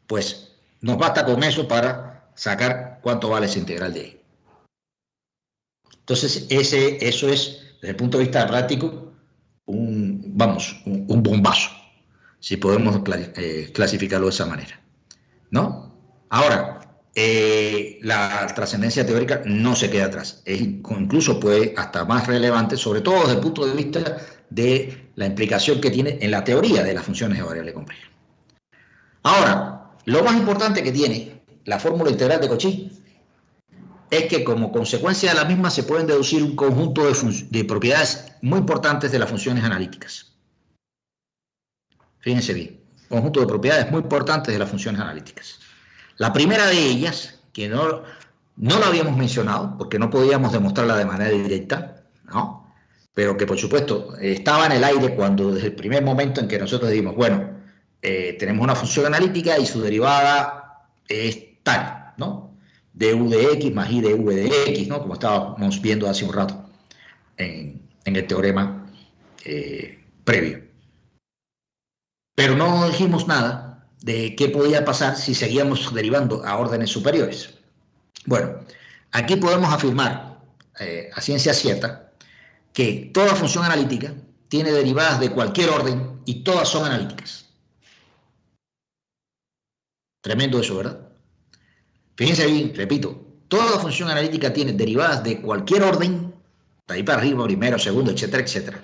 pues nos basta con eso para sacar cuánto vale esa integral de ella. Entonces, eso es, desde el punto de vista práctico, un bombazo, si podemos clasificarlo de esa manera, ¿no? Ahora, la trascendencia teórica no se queda atrás, incluso puede hasta más relevante, sobre todo desde el punto de vista de la implicación que tiene en la teoría de las funciones de variable compleja. Ahora, lo más importante que tiene la fórmula integral de Cauchy es que como consecuencia de la misma se pueden deducir un conjunto de propiedades muy importantes de las funciones analíticas. Fíjense bien, conjunto de propiedades muy importantes de las funciones analíticas. La primera de ellas, que no la habíamos mencionado, porque no podíamos demostrarla de manera directa, ¿no? Pero que por supuesto estaba en el aire cuando desde el primer momento en que nosotros dijimos, bueno, tenemos una función analítica y su derivada es tal, ¿no? Du de x más i de v de x, ¿no? Como estábamos viendo hace un rato en el teorema previo. Pero no dijimos nada de qué podía pasar si seguíamos derivando a órdenes superiores. Bueno, aquí podemos afirmar a ciencia cierta que toda función analítica tiene derivadas de cualquier orden y todas son analíticas. Tremendo eso, ¿verdad? Fíjense bien, repito, toda función analítica tiene derivadas de cualquier orden, de ahí para arriba, primero, segundo, etcétera, etcétera.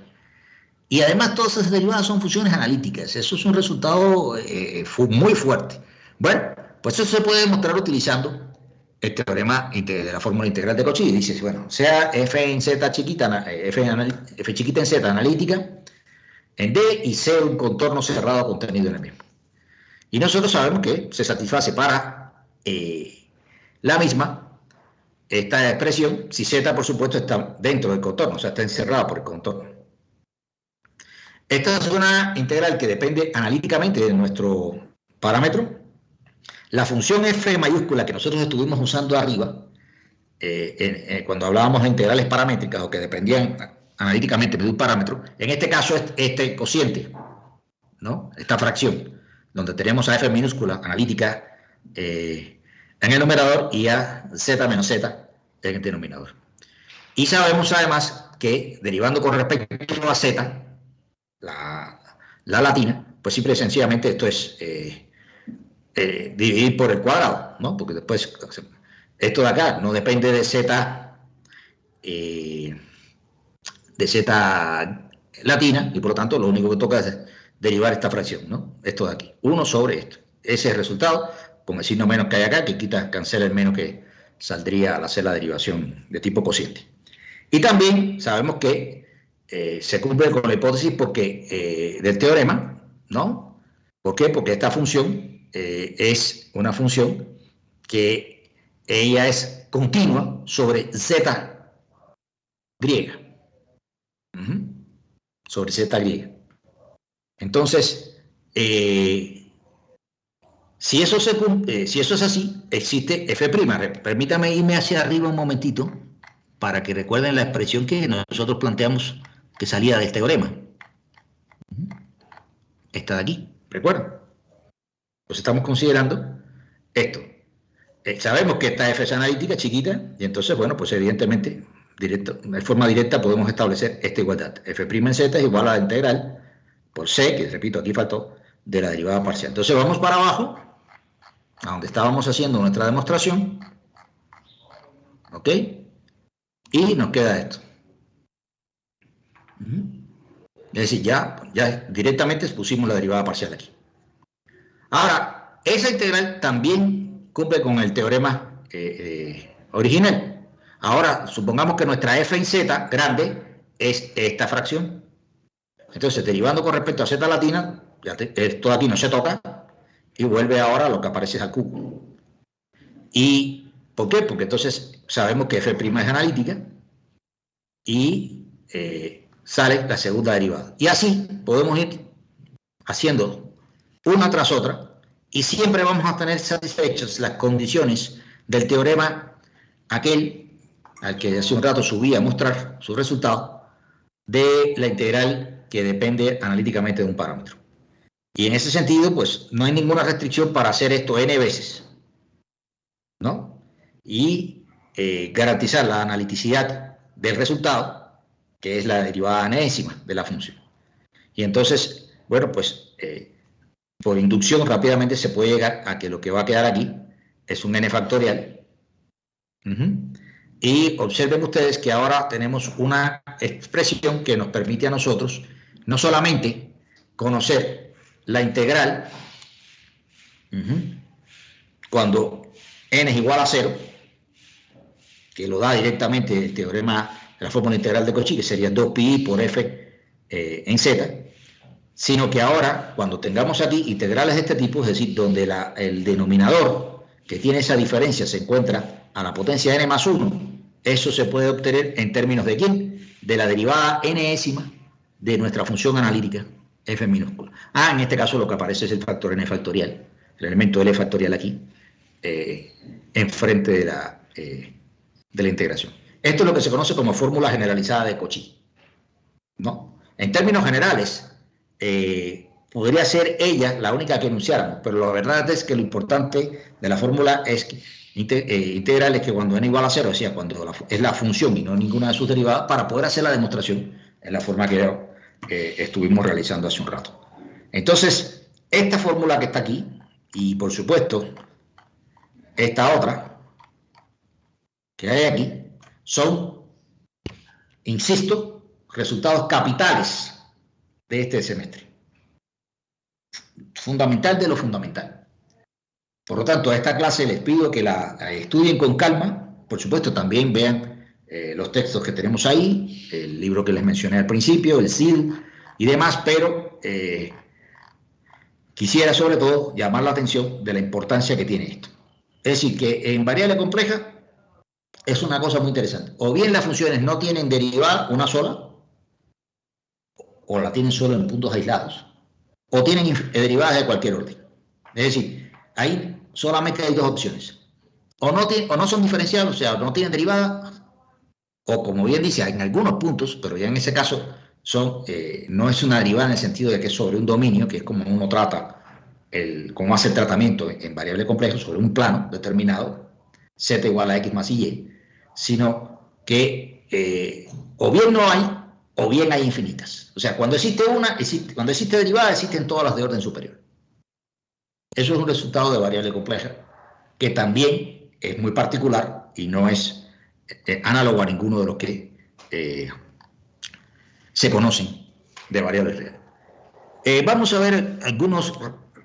Y además todas esas derivadas son funciones analíticas. Eso es un resultado muy fuerte. Bueno, pues eso se puede demostrar utilizando el teorema de la fórmula integral de Cauchy. Dice, bueno, sea f en z chiquita, f chiquita en z analítica, en D y C un contorno cerrado contenido en el mismo. Y nosotros sabemos que se satisface para la misma, esta expresión, si z, por supuesto, está dentro del contorno, o sea, está encerrado por el contorno. Esta es una integral que depende analíticamente de nuestro parámetro. La función f mayúscula que nosotros estuvimos usando arriba, cuando hablábamos de integrales paramétricas o que dependían analíticamente de un parámetro, en este caso es este cociente, ¿no? Esta fracción, donde tenemos a f minúscula analítica en el numerador y a z menos z en el denominador. Y sabemos además que derivando con respecto a z, la latina, pues simple y sencillamente esto es dividir por el cuadrado, ¿no? Porque después esto de acá no depende de z latina, y por lo tanto lo único que toca es derivar esta fracción, ¿no? Esto de aquí, 1 sobre esto. Ese es el resultado, con el signo menos que hay acá, que cancela el menos que saldría al hacer la derivación de tipo cociente. Y también sabemos que se cumple con la hipótesis del teorema, ¿no? ¿Por qué? Porque esta función es una función que ella es continua sobre z griega. Sobre z griega. Entonces, si eso es así, existe f'. Permítame irme hacia arriba un momentito para que recuerden la expresión que nosotros planteamos que salía del teorema. Esta de aquí, ¿recuerdan? Pues estamos considerando esto. Sabemos que esta f es analítica, chiquita, y entonces, bueno, pues evidentemente, de forma directa podemos establecer esta igualdad. f' en z es igual a la integral por c, que repito, aquí faltó, de la derivada parcial. Entonces vamos para abajo, a donde estábamos haciendo nuestra demostración, ¿ok? Y nos queda esto. Es decir, ya directamente pusimos la derivada parcial aquí. Ahora, esa integral también cumple con el teorema original. Ahora, supongamos que nuestra f en z grande es esta fracción. Entonces, derivando con respecto a z latina, esto de aquí no se toca, y vuelve ahora a lo que aparece es al cubo. ¿Y por qué? Porque entonces sabemos que f' es analítica y sale la segunda derivada. Y así podemos ir haciendo una tras otra y siempre vamos a tener satisfechas las condiciones del teorema aquel al que hace un rato subí a mostrar su resultado de la integral que depende analíticamente de un parámetro. Y en ese sentido, pues no hay ninguna restricción para hacer esto n veces, ¿no? Y garantizar la analiticidad del resultado, que es la derivada enésima de la función. Y entonces, bueno, pues por inducción rápidamente se puede llegar a que lo que va a quedar aquí es un n factorial. Y observen ustedes que ahora tenemos una expresión que nos permite a nosotros no solamente conocer la integral cuando n es igual a 0, que lo da directamente el teorema de la fórmula integral de Cauchy, que sería 2pi por f en z, sino que ahora, cuando tengamos aquí integrales de este tipo, es decir, donde el denominador que tiene esa diferencia se encuentra a la potencia n más 1, eso se puede obtener en términos de ¿quién? De la derivada enésima de nuestra función analítica f minúscula. En este caso lo que aparece es el factor n factorial, el elemento L factorial aquí, enfrente de la integración. Esto es lo que se conoce como fórmula generalizada de Cauchy, ¿no? En términos generales, podría ser ella la única que enunciáramos, pero la verdad es que lo importante de la fórmula es que integral es que cuando n igual a 0, decía, cuando es la función y no ninguna de sus derivadas, para poder hacer la demostración en la forma que estuvimos realizando hace un rato. Entonces, esta fórmula que está aquí, y por supuesto, esta otra que hay aquí, son, insisto, resultados capitales de este semestre. Fundamental de lo fundamental. Por lo tanto, a esta clase les pido que la estudien con calma. Por supuesto, también vean los textos que tenemos ahí, el libro que les mencioné al principio, el CID y demás, pero quisiera sobre todo llamar la atención de la importancia que tiene esto. Es decir, que en variable compleja es una cosa muy interesante. O bien las funciones no tienen derivada una sola, o la tienen solo en puntos aislados, o tienen derivadas de cualquier orden. Es decir, ahí solamente hay dos opciones. O no son diferenciables, o sea, no tienen derivada, o como bien dice, en algunos puntos, pero ya en ese caso no es una derivada en el sentido de que es sobre un dominio, que es como uno trata, cómo hace el tratamiento en variable compleja sobre un plano determinado, z igual a x más y, sino que o bien no hay, o bien hay infinitas. O sea, cuando existe cuando existe derivada, existen todas las de orden superior. Eso es un resultado de variable compleja, que también es muy particular y no es análogo a ninguno de los que se conocen de variables reales. Vamos a ver algunos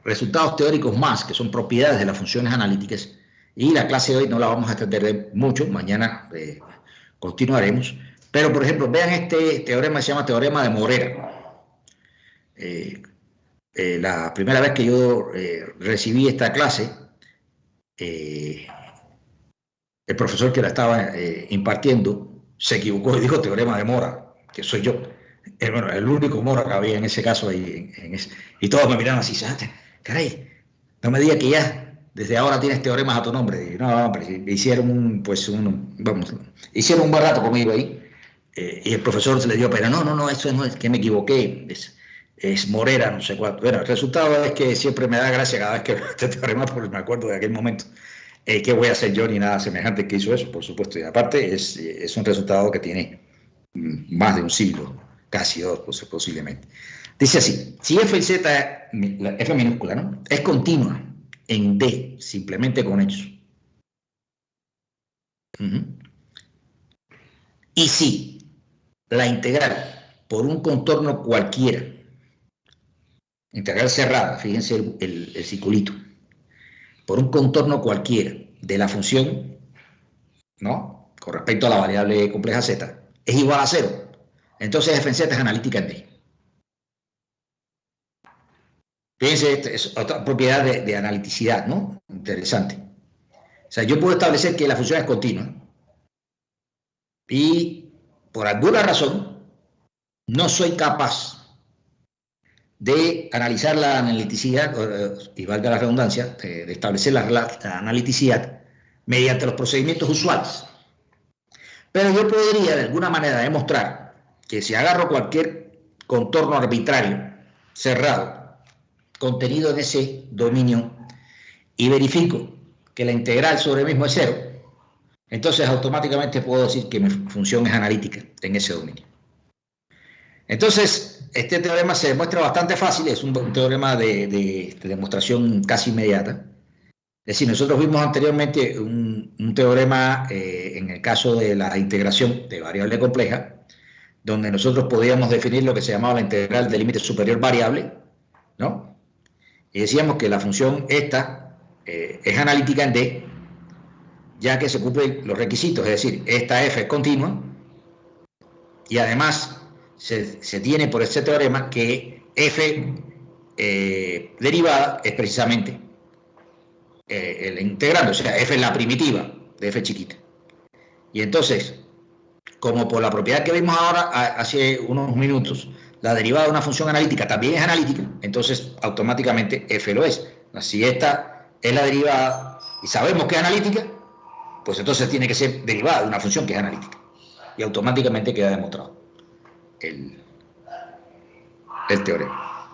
resultados teóricos más, que son propiedades de las funciones analíticas, y la clase de hoy no la vamos a extender mucho, mañana continuaremos. Pero, por ejemplo, vean este teorema que se llama teorema de Morera. La primera vez que yo recibí esta clase, el profesor que la estaba impartiendo se equivocó y dijo teorema de Mora, que soy yo. Bueno, el único Mora que había en ese caso. Y todos me miraron así, caray, no me digas que ya desde ahora tienes teoremas a tu nombre. Y, no, hombre, hicieron un buen rato conmigo ahí. Y el profesor se le dio pena, no, eso no es que me equivoqué, es Morera, no sé cuánto. Bueno, el resultado es que siempre me da gracia cada vez que veo este teorema, porque me acuerdo de aquel momento. ¿Qué voy a hacer yo ni nada semejante que hizo eso, por supuesto? Y aparte es un resultado que tiene más de un siglo, casi dos, posiblemente. Dice así, si f y z, la f minúscula, ¿no?, es continua en D, simplemente con hechos. Y si la integral por un contorno cualquiera, integral cerrada, fíjense el circulito, por un contorno cualquiera de la función, ¿no?, con respecto a la variable compleja z, es igual a 0, entonces f en z es analítica en D. Fíjense, esta es otra propiedad de analiticidad, ¿no? Interesante. O sea, yo puedo establecer que la función es continua y por alguna razón no soy capaz de analizar la analiticidad, y valga la redundancia, de establecer la analiticidad mediante los procedimientos usuales. Pero yo podría de alguna manera demostrar que si agarro cualquier contorno arbitrario cerrado contenido en ese dominio y verifico que la integral sobre el mismo es 0, entonces automáticamente puedo decir que mi función es analítica en ese dominio. Entonces, este teorema se demuestra bastante fácil, es un teorema de demostración casi inmediata. Es decir, nosotros vimos anteriormente un teorema en el caso de la integración de variable compleja, donde nosotros podíamos definir lo que se llamaba la integral de límite superior variable, ¿no? Y decíamos que la función esta es analítica en D, ya que se cumplen los requisitos, es decir, esta f es continua, y además se tiene por este teorema que f derivada es precisamente el integrando, o sea, f es la primitiva de f chiquita. Y entonces, como por la propiedad que vimos ahora, hace unos minutos, la derivada de una función analítica también es analítica, entonces automáticamente f lo es. Si esta es la derivada y sabemos que es analítica, pues entonces tiene que ser derivada de una función que es analítica. Y automáticamente queda demostrado el teorema.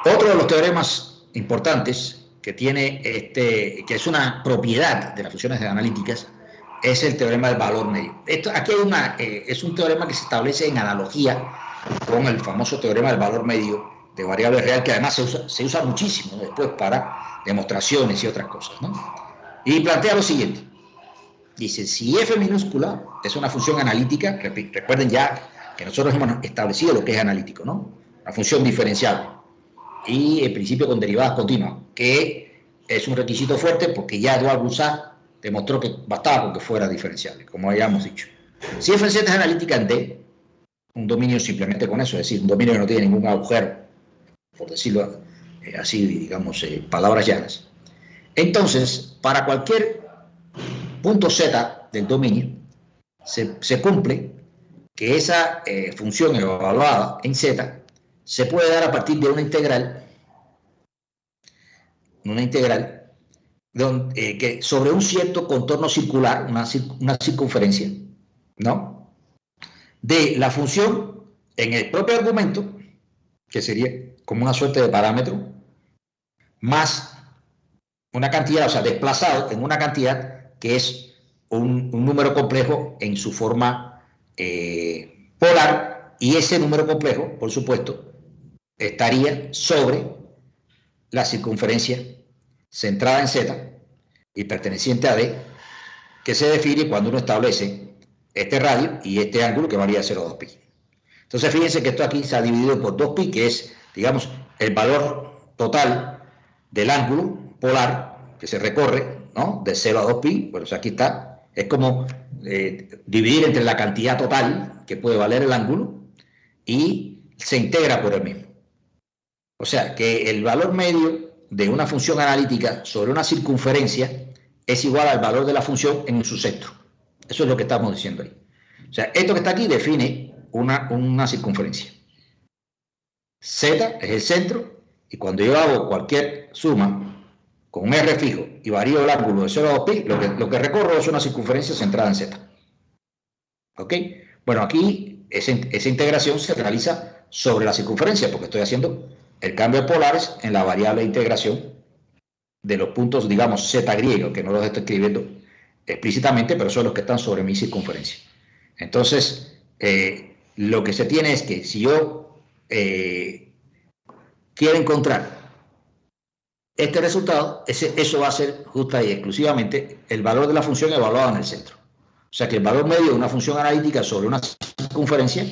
Otro de los teoremas importantes que tiene que es una propiedad de las funciones analíticas, es el teorema del valor medio. Aquí es un teorema que se establece en analogía con el famoso teorema del valor medio de variable real, que además se usa muchísimo después para demostraciones y otras cosas, ¿no? Y plantea lo siguiente. Dice, si f minúscula es una función analítica, recuerden ya que nosotros hemos establecido lo que es analítico, ¿no? Una función diferenciable y en principio con derivadas continuas, que es un requisito fuerte porque ya Edouard Boussat demostró que bastaba con que fuera diferenciable, como ya hemos dicho. Si f en z es analítica en D, un dominio simplemente con eso, es decir, un dominio que no tiene ningún agujero, por decirlo así, digamos, palabras llanas, entonces para cualquier punto Z del dominio, se cumple que esa función evaluada en Z se puede dar a partir de una integral que sobre un cierto contorno circular, una circunferencia, ¿no? De la función en el propio argumento, que sería como una suerte de parámetro, más una cantidad, o sea, desplazado en una cantidad que es un número complejo en su forma polar, y ese número complejo, por supuesto, estaría sobre la circunferencia centrada en Z y perteneciente a D, que se define cuando uno establece este radio y este ángulo que varía de 0 a 2 pi. Entonces fíjense que esto aquí se ha dividido por 2 pi, que es, digamos, el valor total del ángulo polar que se recorre, ¿no? De 0 a 2 pi. Bueno, o sea, aquí está. Es como dividir entre la cantidad total que puede valer el ángulo y se integra por el mismo. O sea, que el valor medio de una función analítica sobre una circunferencia es igual al valor de la función en su centro. Eso es lo que estamos diciendo ahí. O sea, esto que está aquí define una circunferencia. Z es el centro, y cuando yo hago cualquier suma con un R fijo y varío el ángulo de 0 a 2 pi, lo que recorro es una circunferencia centrada en Z. ¿Ok? Bueno, aquí esa integración se realiza sobre la circunferencia, porque estoy haciendo el cambio de polares en la variable de integración de los puntos, digamos, Z griegos, que no los estoy escribiendo explícitamente, pero son los que están sobre mi circunferencia. Entonces, lo que se tiene es que si yo quiero encontrar este resultado, eso va a ser justa y exclusivamente el valor de la función evaluada en el centro. O sea que el valor medio de una función analítica sobre una circunferencia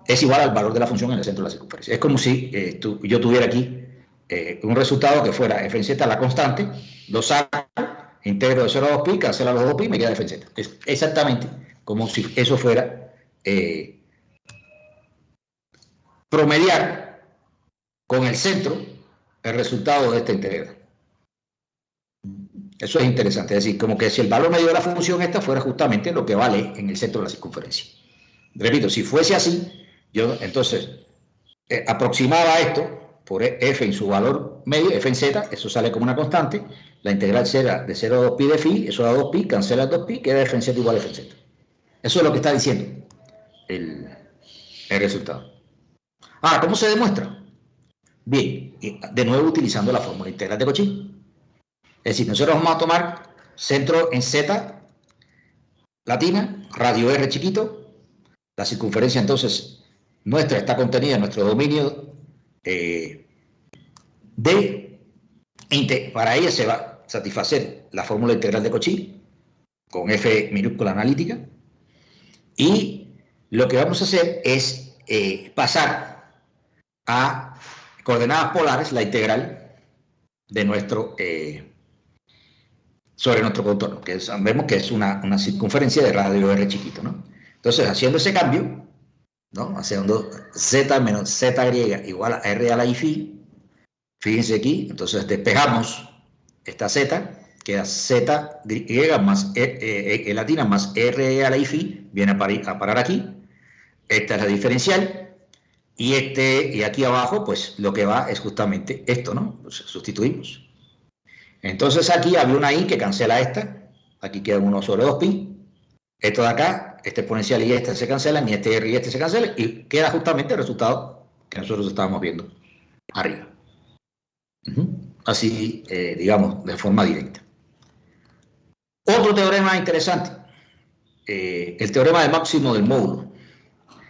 es igual al valor de la función en el centro de la circunferencia. Es como si yo tuviera aquí un resultado que fuera f en z la constante, lo saco, integro de 0 a 2 pi, cancela los 2 pi, me queda f en z. Es exactamente como si eso fuera promediar con el centro el resultado de esta integral. Eso es interesante, es decir, como que si el valor medio de la función esta fuera justamente lo que vale en el centro de la circunferencia. Repito, si fuese así, yo entonces aproximaba esto por f en su valor medio, f en z, eso sale como una constante, la integral será de 0 a 2 pi de phi, eso da 2 pi, cancela 2 pi, queda f en z igual a f en z. Eso es lo que está diciendo el resultado. Ahora, ¿cómo se demuestra? Bien, de nuevo utilizando la fórmula integral de Cauchy. Es decir, nosotros vamos a tomar centro en z latina, radio r chiquito, la circunferencia entonces nuestra está contenida en nuestro dominio D, para ella se va a satisfacer la fórmula integral de Cauchy con f minúscula analítica, y lo que vamos a hacer es pasar a coordenadas polares la integral de nuestro sobre nuestro contorno, que vemos que es una circunferencia de radio r chiquito, ¿no? Entonces, haciendo ese cambio, ¿no? Haciendo z menos z griega igual a r a la i phi, fíjense aquí, entonces despejamos esta z, queda z griega más latina más r a la i phi, viene a parar aquí, esta es la diferencial, y aquí abajo, pues lo que va es justamente esto, ¿no? Pues sustituimos. Entonces aquí había una i que cancela esta, aquí queda 1 sobre 2 pi, esto de acá, este exponencial y este se cancelan, y este r y este se cancelan, y queda justamente el resultado que nosotros estábamos viendo arriba. Así, digamos, de forma directa. Otro teorema interesante, el teorema del máximo del módulo.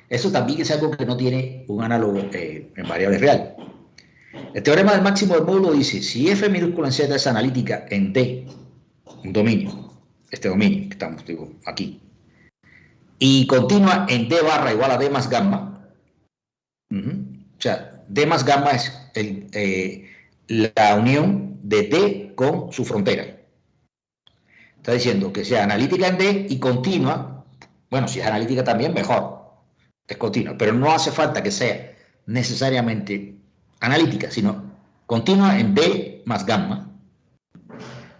Eso también es algo que no tiene un análogo en variable real. El teorema del máximo del módulo dice, si f minúscula en z es analítica en D, un dominio, este dominio que estamos, digo, aquí, y continua en D barra igual a D más gamma, o sea, D más gamma es la unión de D con su frontera. Está diciendo que sea analítica en D y continua, bueno, si es analítica también, mejor, es continua, pero no hace falta que sea necesariamente analítica, sino continua en D más gamma.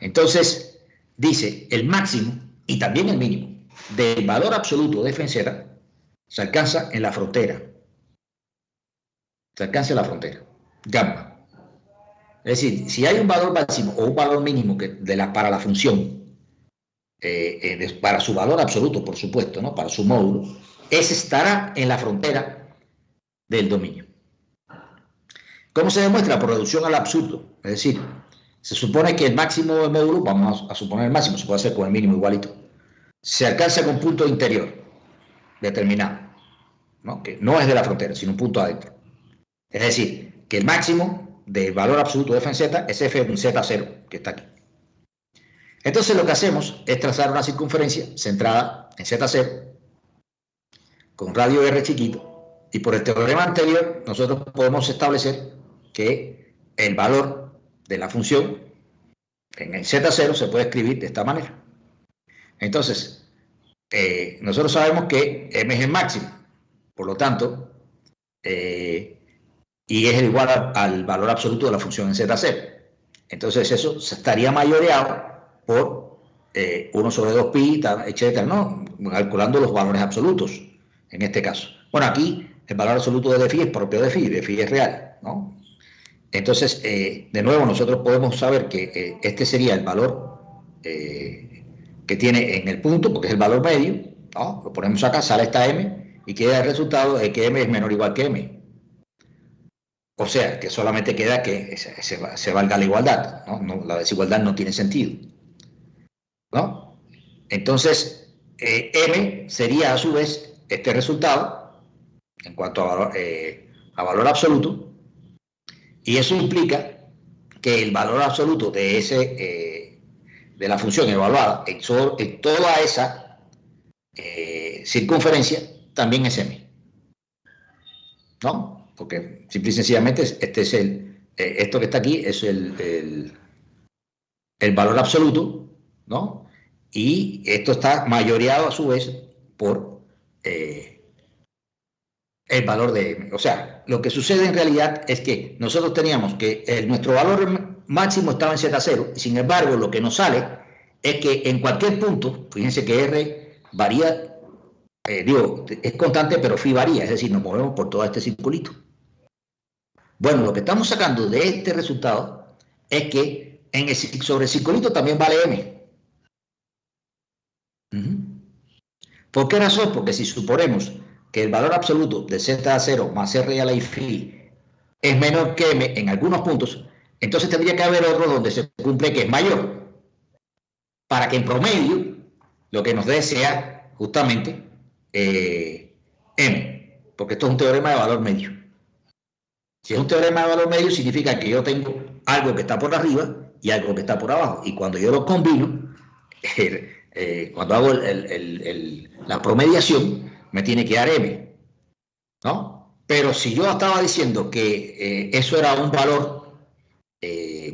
Entonces, dice el máximo y también el mínimo del valor absoluto de f en z se alcanza en la frontera. Se alcanza en la frontera. Gamma. Es decir, si hay un valor máximo o un valor mínimo para la función, para su valor absoluto, por supuesto, ¿no? Para su módulo, ese estará en la frontera del dominio. ¿Cómo se demuestra? Por reducción al absurdo. Es decir, se supone que el máximo del módulo, vamos a suponer el máximo, se puede hacer con el mínimo igualito, se alcanza con un punto interior determinado, ¿no? Que no es de la frontera, sino un punto adentro. Es decir, que el máximo del valor absoluto de f en z es f en z0, que está aquí. Entonces lo que hacemos es trazar una circunferencia centrada en z0 con radio r chiquito, y por el teorema anterior nosotros podemos establecer que el valor de la función en el z0 se puede escribir de esta manera. Entonces, nosotros sabemos que m es el máximo, por lo tanto, y es igual al valor absoluto de la función en z0. Entonces eso estaría mayoreado por 1 sobre 2pi, etcétera, ¿no? Calculando los valores absolutos, en este caso. Bueno, aquí el valor absoluto de phi es propio de phi es real, ¿no? Entonces, de nuevo, nosotros podemos saber que este sería el valor que tiene en el punto, porque es el valor medio, ¿no? Lo ponemos acá, sale esta m, y queda el resultado de que m es menor o igual que m. O sea, que solamente queda que se valga la igualdad, ¿no? La desigualdad no tiene sentido, ¿no? Entonces, m sería a su vez este resultado en cuanto a valor absoluto, y eso implica que el valor absoluto de la función evaluada en toda esa circunferencia también es m, ¿no? Porque simple y sencillamente este es esto que está aquí es el valor absoluto, ¿no? Y esto está mayoreado a su vez por el valor de m. O sea, lo que sucede en realidad es que nosotros teníamos que nuestro valor máximo estaba en z0, y sin embargo lo que nos sale es que en cualquier punto, fíjense que r varía, es constante, pero phi varía, es decir, nos movemos por todo este circulito. Bueno, lo que estamos sacando de este resultado es que sobre el circulito también vale m. ¿Por qué razón? Porque si suponemos que el valor absoluto de z0 más r a la phi es menor que m en algunos puntos, entonces tendría que haber otro donde se cumple que es mayor, para que en promedio lo que nos dé sea justamente m, porque esto es un teorema de valor medio. Si es un teorema de valor medio, significa que yo tengo algo que está por arriba y algo que está por abajo, y cuando yo los combino, cuando hago la promediación, me tiene que dar m, ¿no? Pero si yo estaba diciendo que eso era un valor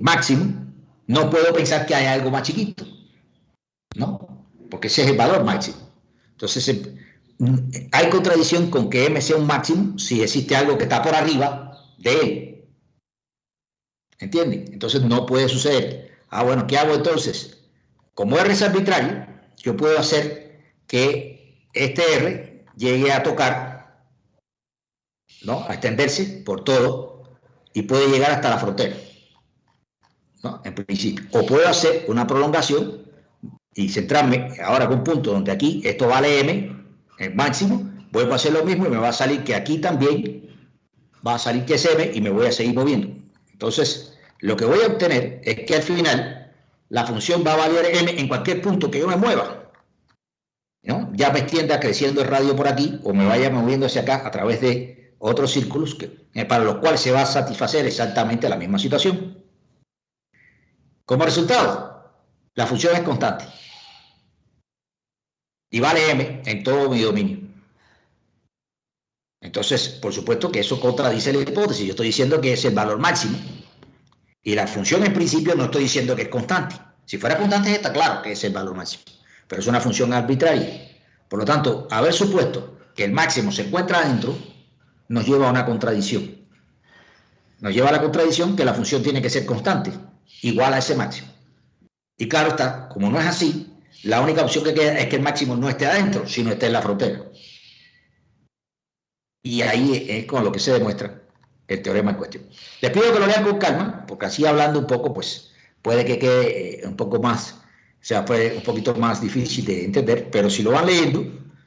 máximo, no puedo pensar que hay algo más chiquito, ¿no? Porque ese es el valor máximo. Entonces, hay contradicción con que m sea un máximo si existe algo que está por arriba de él. ¿Entienden? Entonces no puede suceder. Bueno, ¿qué hago entonces? Como r es arbitrario, yo puedo hacer que este r llegue a tocar, ¿no? A extenderse por todo y puede llegar hasta la frontera, ¿no? En principio. O puedo hacer una prolongación y centrarme ahora con un punto donde aquí esto vale m, el máximo, vuelvo a hacer lo mismo y me va a salir que aquí también va a salir que es m y me voy a seguir moviendo. Entonces, lo que voy a obtener es que al final la función va a valer m en cualquier punto que yo me mueva, ¿no? Ya me extienda creciendo el radio por aquí o me vaya moviendo hacia acá a través de otros círculos para los cuales se va a satisfacer exactamente la misma situación. Como resultado, la función es constante y vale m en todo mi dominio. Entonces, por supuesto que eso contradice la hipótesis. Yo estoy diciendo que es el valor máximo y la función en principio no estoy diciendo que es constante. Si fuera constante está claro que es el valor máximo, pero es una función arbitraria. Por lo tanto, haber supuesto que el máximo se encuentra adentro nos lleva a una contradicción. Nos lleva a la contradicción que la función tiene que ser constante, igual a ese máximo. Y claro está, como no es así, la única opción que queda es que el máximo no esté adentro, sino esté en la frontera. Y ahí es con lo que se demuestra el teorema en cuestión. Les pido que lo lean con calma, porque así hablando un poco, pues puede que quede un poco más, o sea, fue un poquito más difícil de entender, pero si lo van leyendo,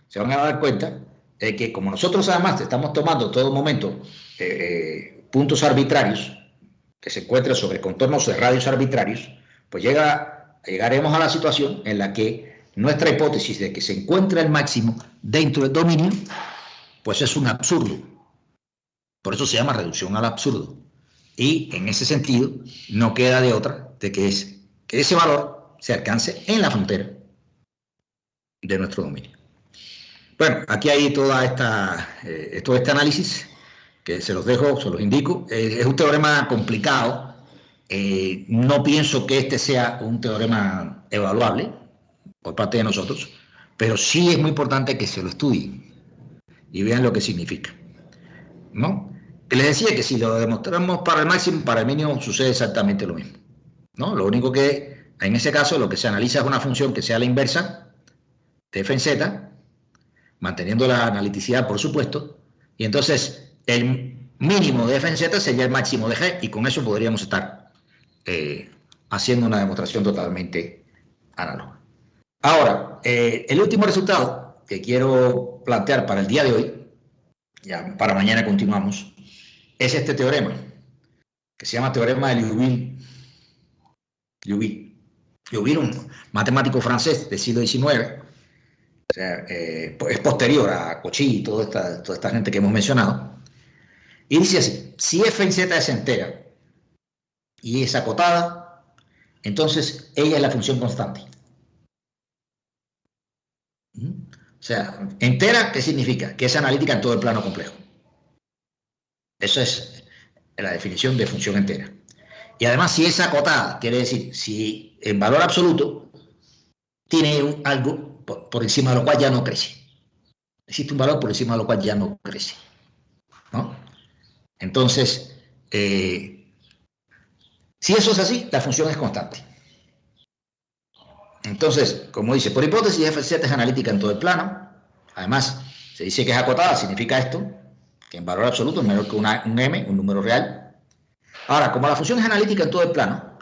se van a dar cuenta de que como nosotros además estamos tomando todo momento puntos arbitrarios que se encuentran sobre contornos de radios arbitrarios, pues llegaremos a la situación en la que nuestra hipótesis de que se encuentra el máximo dentro del dominio, pues es un absurdo. Por eso se llama reducción al absurdo. Y en ese sentido, no queda de otra de que ese valor se alcance en la frontera de nuestro dominio. Bueno, aquí hay todo este análisis que se los dejo, se los indico. Es un teorema complicado. No pienso que este sea un teorema evaluable por parte de nosotros, pero sí es muy importante que se lo estudien y vean lo que significa, ¿no? Les decía que si lo demostramos para el máximo, para el mínimo sucede exactamente lo mismo, ¿no? Lo único que en ese caso lo que se analiza es una función que sea la inversa de f en z, manteniendo la analiticidad, por supuesto, y entonces el mínimo de f en z sería el máximo de g, y con eso podríamos estar haciendo una demostración totalmente análoga. Ahora, el último resultado que quiero plantear para el día de hoy, ya para mañana continuamos, es este teorema, que se llama teorema de Liouville. Liouville, un matemático francés del siglo XIX, o sea, es posterior a Cauchy y toda esta gente que hemos mencionado, y dice así: si f en z es entera y es acotada, entonces ella es la función constante. O sea, entera, ¿qué significa? Que es analítica en todo el plano complejo. Eso es la definición de función entera. Y además, si es acotada, quiere decir, si en valor absoluto tiene algo por encima de lo cual ya no crece. Existe un valor por encima de lo cual ya no crece, ¿no? Entonces, si eso es así, la función es constante. Entonces, como dice, por hipótesis, f z es analítica en todo el plano. Además, se dice que es acotada, significa esto, que en valor absoluto es menor que un m, un número real. Ahora, como la función es analítica en todo el plano,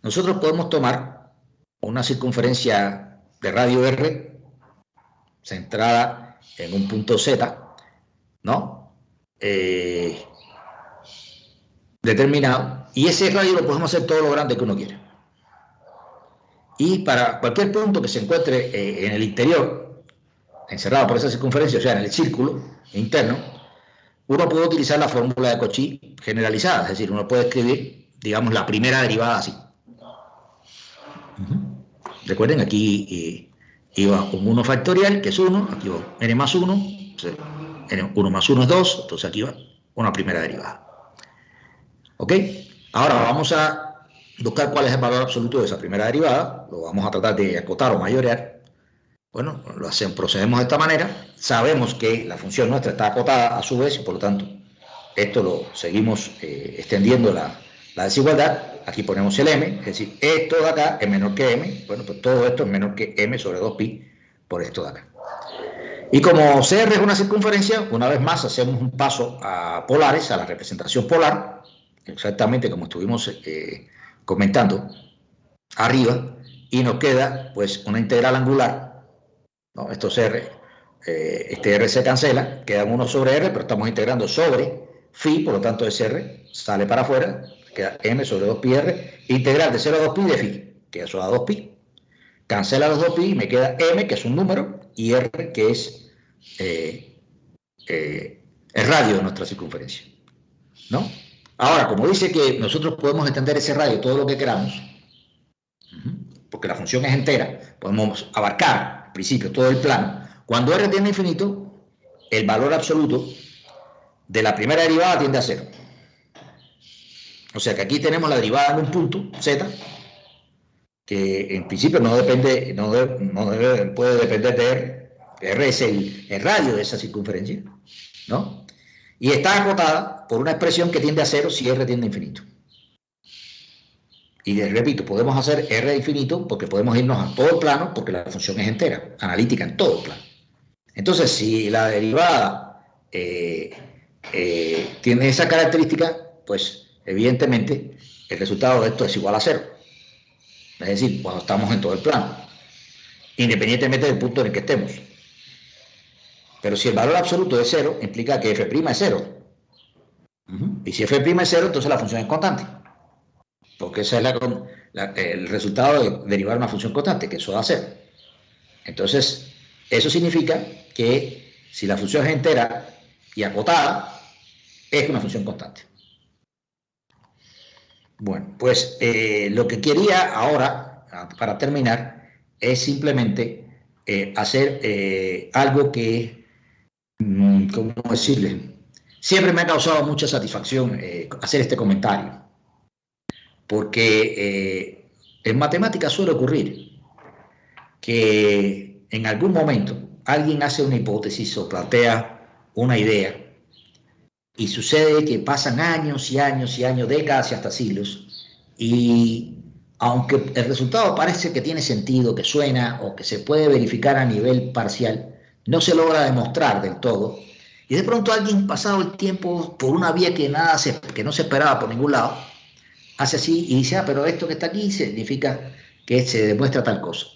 nosotros podemos tomar una circunferencia de radio r centrada en un punto z, ¿no? Determinado, y ese radio lo podemos hacer todo lo grande que uno quiera. Y para cualquier punto que se encuentre en el interior, encerrado por esa circunferencia, o sea, en el círculo interno, uno puede utilizar la fórmula de Cauchy generalizada, es decir, uno puede escribir, digamos, la primera derivada así. Recuerden, aquí iba un 1 factorial, que es 1, aquí va n más 1, n 1 más 1 es 2, entonces aquí va una primera derivada. ¿Ok? Ahora vamos a buscar cuál es el valor absoluto de esa primera derivada, lo vamos a tratar de acotar o mayorear. Bueno, procedemos de esta manera, sabemos que la función nuestra está acotada a su vez, y por lo tanto, esto lo seguimos extendiendo la desigualdad. Aquí ponemos el m, es decir, esto de acá es menor que m, bueno, pues todo esto es menor que m sobre 2pi por esto de acá. Y como CR es una circunferencia, una vez más hacemos un paso a polares, a la representación polar, exactamente como estuvimos comentando arriba, y nos queda pues una integral angular, ¿no? Esto CR, este R se cancela, queda 1 sobre R, pero estamos integrando sobre phi, por lo tanto ese R sale para afuera, queda m sobre 2pi r, integral de 0 a 2pi de phi, que eso da 2pi, cancela los 2pi y me queda m, que es un número, y r, que es el radio de nuestra circunferencia, ¿no? Ahora, como dice que nosotros podemos extender ese radio todo lo que queramos, porque la función es entera, podemos abarcar, en principio, todo el plano. Cuando r tiende a infinito, el valor absoluto de la primera derivada tiende a 0. O sea que aquí tenemos la derivada en un punto, z, que en principio no puede depender de r. R es el radio de esa circunferencia, ¿no? Y está acotada por una expresión que tiende a 0 si r tiende a infinito. Y repito, podemos hacer R de infinito porque podemos irnos a todo el plano porque la función es entera, analítica en todo el plano. Entonces, si la derivada tiene esa característica, pues evidentemente el resultado de esto es igual a cero. Es decir, cuando estamos en todo el plano, independientemente del punto en el que estemos. Pero si el valor absoluto es cero, implica que f' es cero. Y si f' es cero, entonces la función es constante. Porque ese es el resultado de derivar una función constante, que eso da cero. Entonces, eso significa que si la función es entera y acotada, es una función constante. Bueno, pues lo que quería ahora, para terminar, es simplemente hacer algo que, ¿cómo decirle? Siempre me ha causado mucha satisfacción hacer este comentario, porque en matemáticas suele ocurrir que en algún momento alguien hace una hipótesis o plantea una idea y sucede que pasan años y años y años, décadas y hasta siglos, y aunque el resultado parece que tiene sentido, que suena o que se puede verificar a nivel parcial, no se logra demostrar del todo, y de pronto alguien, pasado el tiempo, por una vía que no se esperaba por ningún lado, hace así y dice, pero esto que está aquí significa que se demuestra tal cosa.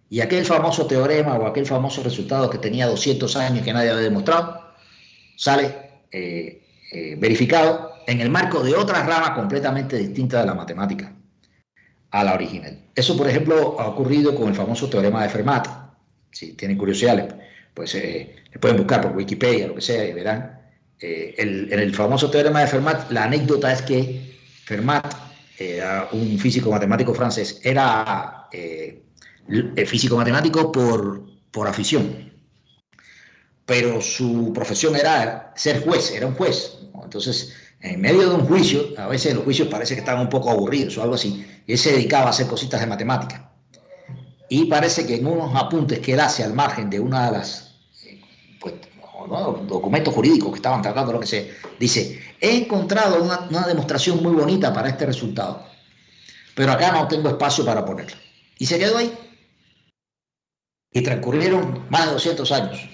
Y aquel famoso teorema o aquel famoso resultado que tenía 200 años que nadie había demostrado, sale verificado en el marco de otra rama completamente distinta de la matemática a la original. Eso, por ejemplo, ha ocurrido con el famoso teorema de Fermat. Si tienen curiosidad, pues pueden buscar por Wikipedia, lo que sea, y verán. En el famoso teorema de Fermat, la anécdota es que Fermat, un físico matemático francés, era físico matemático por afición, pero su profesión era ser juez, era un juez, ¿no? Entonces, en medio de un juicio, a veces los juicios parece que estaban un poco aburridos o algo así, y él se dedicaba a hacer cositas de matemática. Y parece que en unos apuntes que él hace al margen de una de las pues, ¿no? documentos jurídicos que estaban tratando, lo que sea, dice, he encontrado una demostración muy bonita para este resultado, pero acá no tengo espacio para ponerla. Y se quedó ahí. Y transcurrieron más de 200 años.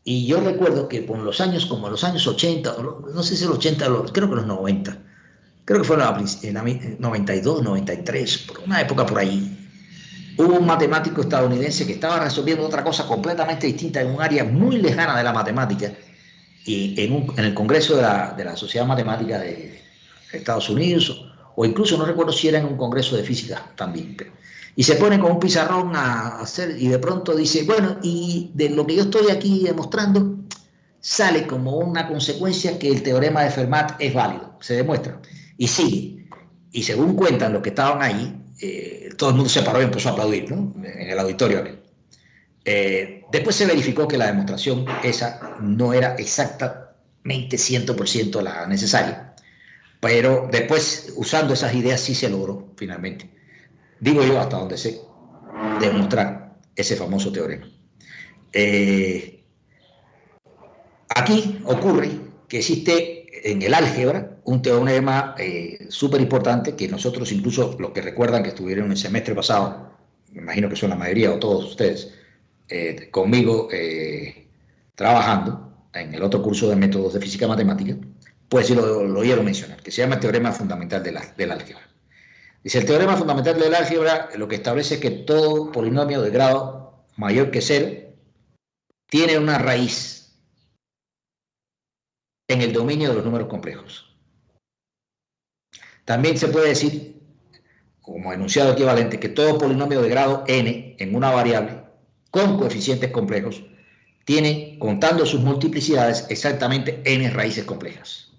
Y yo recuerdo que por los años, como los años 80, no sé si los 80, creo que los 90, creo que fue en 92, 93, por una época por ahí, hubo un matemático estadounidense que estaba resolviendo otra cosa completamente distinta en un área muy lejana de la matemática, y en el Congreso de la Sociedad Matemática de Estados Unidos, o incluso no recuerdo si era en un Congreso de Física también, y se pone con un pizarrón a hacer, y de pronto dice, bueno, y de lo que yo estoy aquí demostrando, sale como una consecuencia que el teorema de Fermat es válido, se demuestra, y sigue. Y según cuentan los que estaban ahí, todo el mundo se paró y empezó a aplaudir, ¿no? En el auditorio. Después se verificó que la demostración esa no era exactamente 100% la necesaria, pero después, usando esas ideas, sí se logró finalmente, digo yo, hasta donde sé, demostrar ese famoso teorema. Aquí ocurre que existe en el álgebra un teorema súper importante que nosotros, incluso los que recuerdan que estuvieron el semestre pasado, me imagino que son la mayoría o todos ustedes, conmigo trabajando en el otro curso de métodos de física matemática, pues sí lo oyeron mencionar, que se llama el teorema fundamental del álgebra. Dice, el teorema fundamental del álgebra lo que establece es que todo polinomio de grado mayor que 0 tiene una raíz en el dominio de los números complejos. También se puede decir, como enunciado equivalente, que todo polinomio de grado n en una variable con coeficientes complejos tiene, contando sus multiplicidades, exactamente n raíces complejas.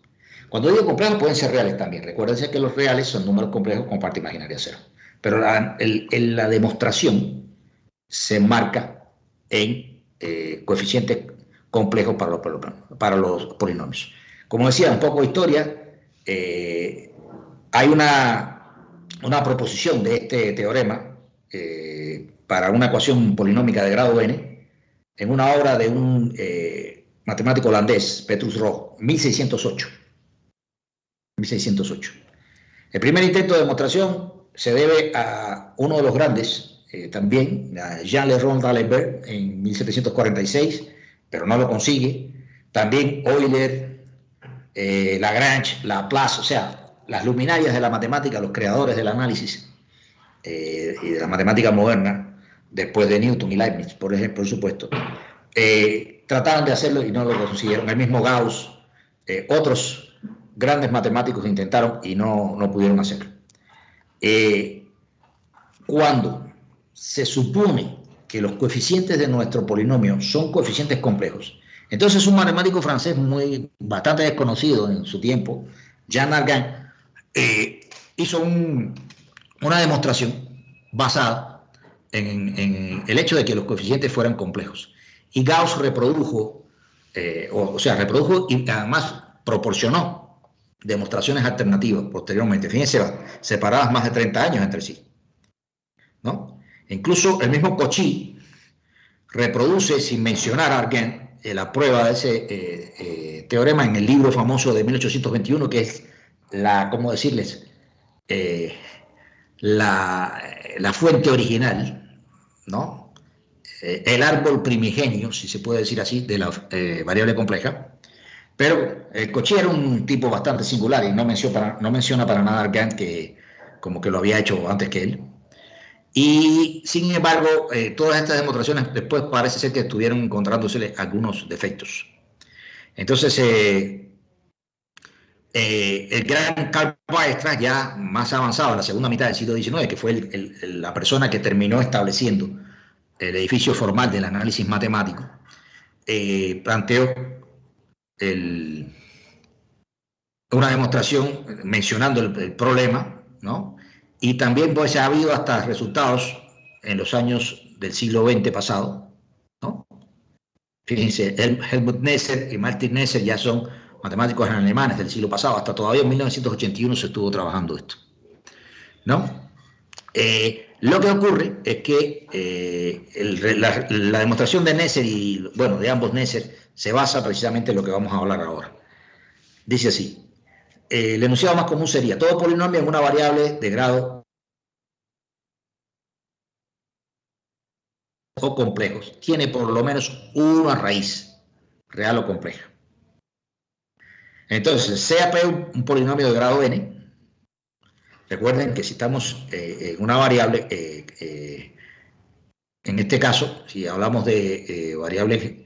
Cuando digo complejos pueden ser reales también. Recuérdense que los reales son números complejos con parte imaginaria cero. Pero la demostración se enmarca en coeficientes complejos para los polinomios. Como decía, un poco de historia, hay una proposición de este teorema para una ecuación polinómica de grado n en una obra de un matemático holandés, Petrus Roch, 1608. El primer intento de demostración se debe a uno de los grandes, también, a Jean-Léon d'Alembert, en 1746, pero no lo consigue. También Euler, Lagrange, Laplace, o sea, las luminarias de la matemática, los creadores del análisis y de la matemática moderna, después de Newton y Leibniz, por ejemplo, por supuesto, trataban de hacerlo y no lo consiguieron. El mismo Gauss, otros grandes matemáticos intentaron y no pudieron hacerlo. Cuando se supone que los coeficientes de nuestro polinomio son coeficientes complejos, entonces un matemático francés bastante desconocido en su tiempo, Jean Argand, hizo una demostración basada en el hecho de que los coeficientes fueran complejos. Y Gauss reprodujo, reprodujo y además proporcionó demostraciones alternativas posteriormente. Fíjense, separadas más de 30 años entre sí, ¿no? Incluso el mismo Cauchy reproduce, sin mencionar a Argand, la prueba de ese teorema en el libro famoso de 1821, que es ¿cómo decirles? La fuente original, ¿no? El árbol primigenio, si se puede decir así, de la variable compleja. Pero Cauchy era un tipo bastante singular y no menciona para nada a Argand, que como que lo había hecho antes que él. Y sin embargo, todas estas demostraciones después parece ser que estuvieron encontrándose algunos defectos. Entonces, el gran Karl Weierstrass, ya más avanzado en la segunda mitad del siglo XIX, que fue la persona que terminó estableciendo el edificio formal del análisis matemático, planteó una demostración mencionando el problema, ¿no? Y también pues ha habido hasta resultados en los años del siglo XX pasado, ¿no? Fíjense, Helmut Nesser y Martin Nesser ya son matemáticos alemanes del siglo pasado, hasta todavía en 1981 se estuvo trabajando esto, ¿no? Lo que ocurre es que la demostración de Nesser y, bueno, de ambos Nesser se basa precisamente en lo que vamos a hablar ahora. Dice así: el enunciado más común sería: todo polinomio en una variable de grado o complejos tiene por lo menos una raíz, real o compleja. Entonces, sea P un polinomio de grado n, recuerden que si estamos en una variable, en este caso, si hablamos de variables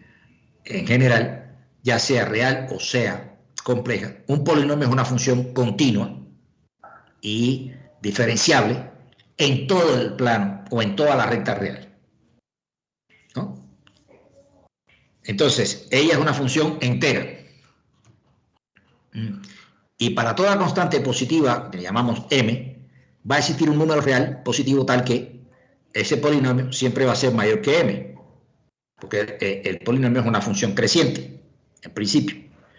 en general, ya sea real o sea compleja, un polinomio es una función continua y diferenciable en todo el plano o en toda la recta real, ¿no? Entonces, ella es una función entera. Y para toda constante positiva, que le llamamos m, va a existir un número real positivo tal que ese polinomio siempre va a ser mayor que m, porque el polinomio es una función creciente, en principio.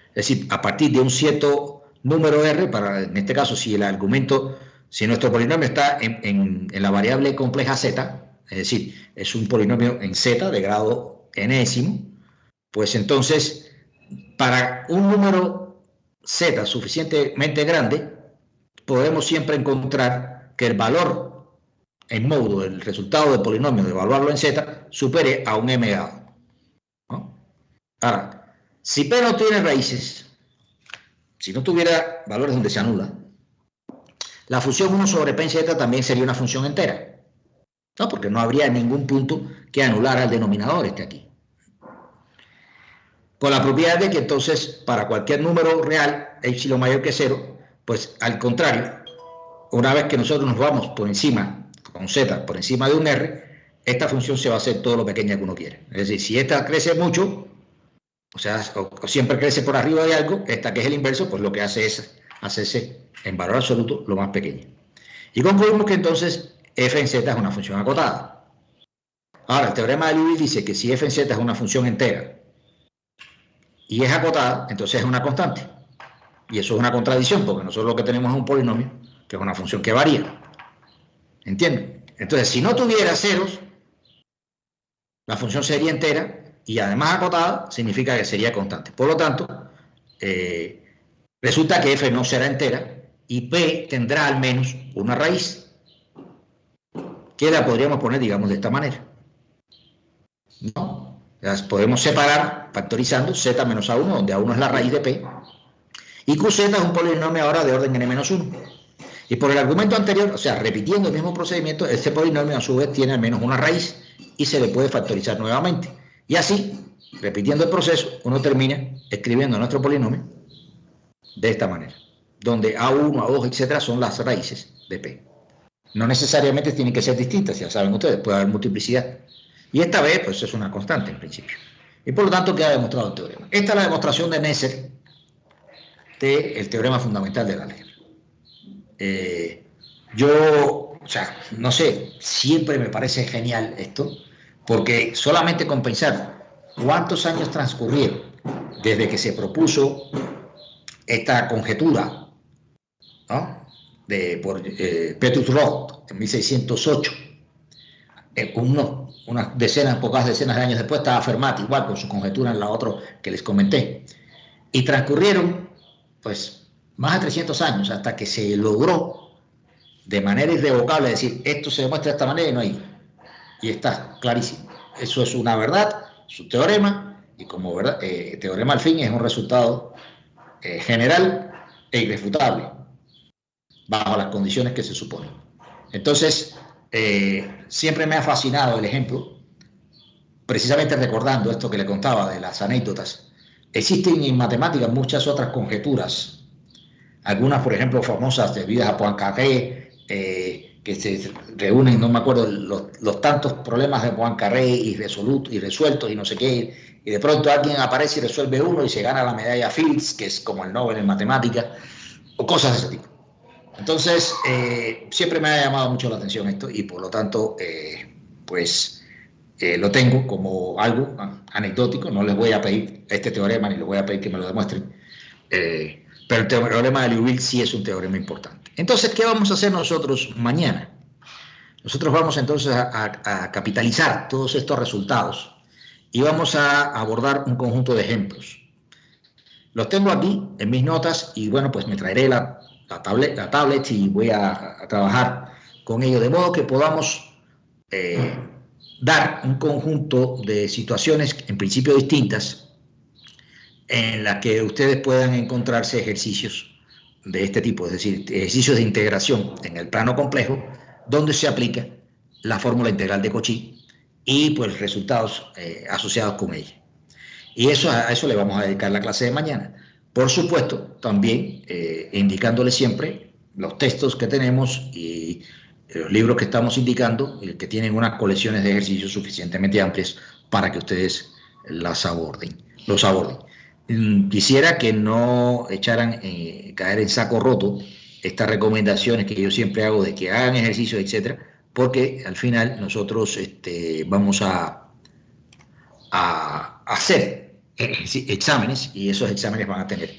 Es decir, a partir de un cierto número r, en este caso, si nuestro polinomio está en la variable compleja z, es decir, es un polinomio en z de grado enésimo, pues entonces, para un número z suficientemente grande, podemos siempre encontrar que el valor en modo, el resultado del polinomio, de evaluarlo en z, supere a un m dado, ¿no? Ahora, si P no tiene raíces, si no tuviera valores donde se anula, la función 1 sobre P en z también sería una función entera, ¿no? Porque no habría ningún punto que anulara al denominador aquí. Con la propiedad de que entonces para cualquier número real, epsilon mayor que 0, pues al contrario, una vez que nosotros nos vamos por encima, con z, por encima de un r, esta función se va a hacer todo lo pequeña que uno quiere. Es decir, si esta crece mucho, o siempre crece por arriba de algo, esta que es el inverso, pues lo que hace es hacerse en valor absoluto lo más pequeño. Y concluimos que entonces f en z es una función acotada. Ahora, el teorema de Liouville dice que si f en z es una función entera y es acotada, entonces es una constante. Y eso es una contradicción, porque nosotros lo que tenemos es un polinomio, que es una función que varía. ¿Entienden? Entonces, si no tuviera ceros, la función sería entera y además acotada, significa que sería constante. Por lo tanto, resulta que f no será entera y P tendrá al menos una raíz, que la podríamos poner, digamos, de esta manera, ¿no? Las podemos separar factorizando z menos a1, donde a1 es la raíz de P, y qz es un polinomio ahora de orden n-1. Y por el argumento anterior, o sea, repitiendo el mismo procedimiento, este polinomio a su vez tiene al menos una raíz y se le puede factorizar nuevamente. Y así, repitiendo el proceso, uno termina escribiendo nuestro polinomio de esta manera, donde A1, A2, etcétera, son las raíces de P. No necesariamente tienen que ser distintas, ya saben ustedes, puede haber multiplicidad. Y esta vez, pues es una constante en principio. Y por lo tanto queda demostrado el teorema. Esta es la demostración de Nessel del teorema fundamental del álgebra. Yo, o sea, no sé, siempre me parece genial esto, porque solamente con pensar cuántos años transcurrieron desde que se propuso esta conjetura, ¿no?, por Petrus-Roth en 1608, unas decenas, pocas decenas de años después estaba Fermat igual con su conjetura en la otra que les comenté, y transcurrieron pues más de 300 años hasta que se logró de manera irrevocable decir esto se demuestra de esta manera y no hay, y está clarísimo, eso es una verdad, es un teorema, y como verdad, teorema al fin es un resultado general e irrefutable bajo las condiciones que se suponen. Entonces, siempre me ha fascinado el ejemplo, precisamente recordando esto que le contaba de las anécdotas. Existen en matemáticas muchas otras conjeturas, algunas, por ejemplo, famosas debidas a Poincaré, que se reúnen, no me acuerdo, los tantos problemas de Poincaré y resueltos y no sé qué, y de pronto alguien aparece y resuelve uno y se gana la medalla Fields, que es como el Nobel en matemáticas, o cosas de ese tipo. Entonces, siempre me ha llamado mucho la atención esto y por lo tanto, lo tengo como algo anecdótico. No les voy a pedir este teorema ni les voy a pedir que me lo demuestren, pero el teorema de Liouville sí es un teorema importante. Entonces, ¿qué vamos a hacer nosotros mañana? Nosotros vamos entonces a capitalizar todos estos resultados y vamos a abordar un conjunto de ejemplos. Los tengo aquí en mis notas y bueno, pues me traeré la tablet y voy a trabajar con ello, de modo que podamos dar un conjunto de situaciones en principio distintas en las que ustedes puedan encontrarse ejercicios de este tipo, es decir, ejercicios de integración en el plano complejo donde se aplica la fórmula integral de Cauchy y pues resultados asociados con ella. Y a eso le vamos a dedicar la clase de mañana. Por supuesto, también indicándole siempre los textos que tenemos y los libros que estamos indicando, que tienen unas colecciones de ejercicios suficientemente amplias para que ustedes los aborden. Quisiera que no echaran caer en saco roto estas recomendaciones que yo siempre hago de que hagan ejercicios, etcétera, porque al final nosotros vamos a hacer exámenes y esos exámenes van a tener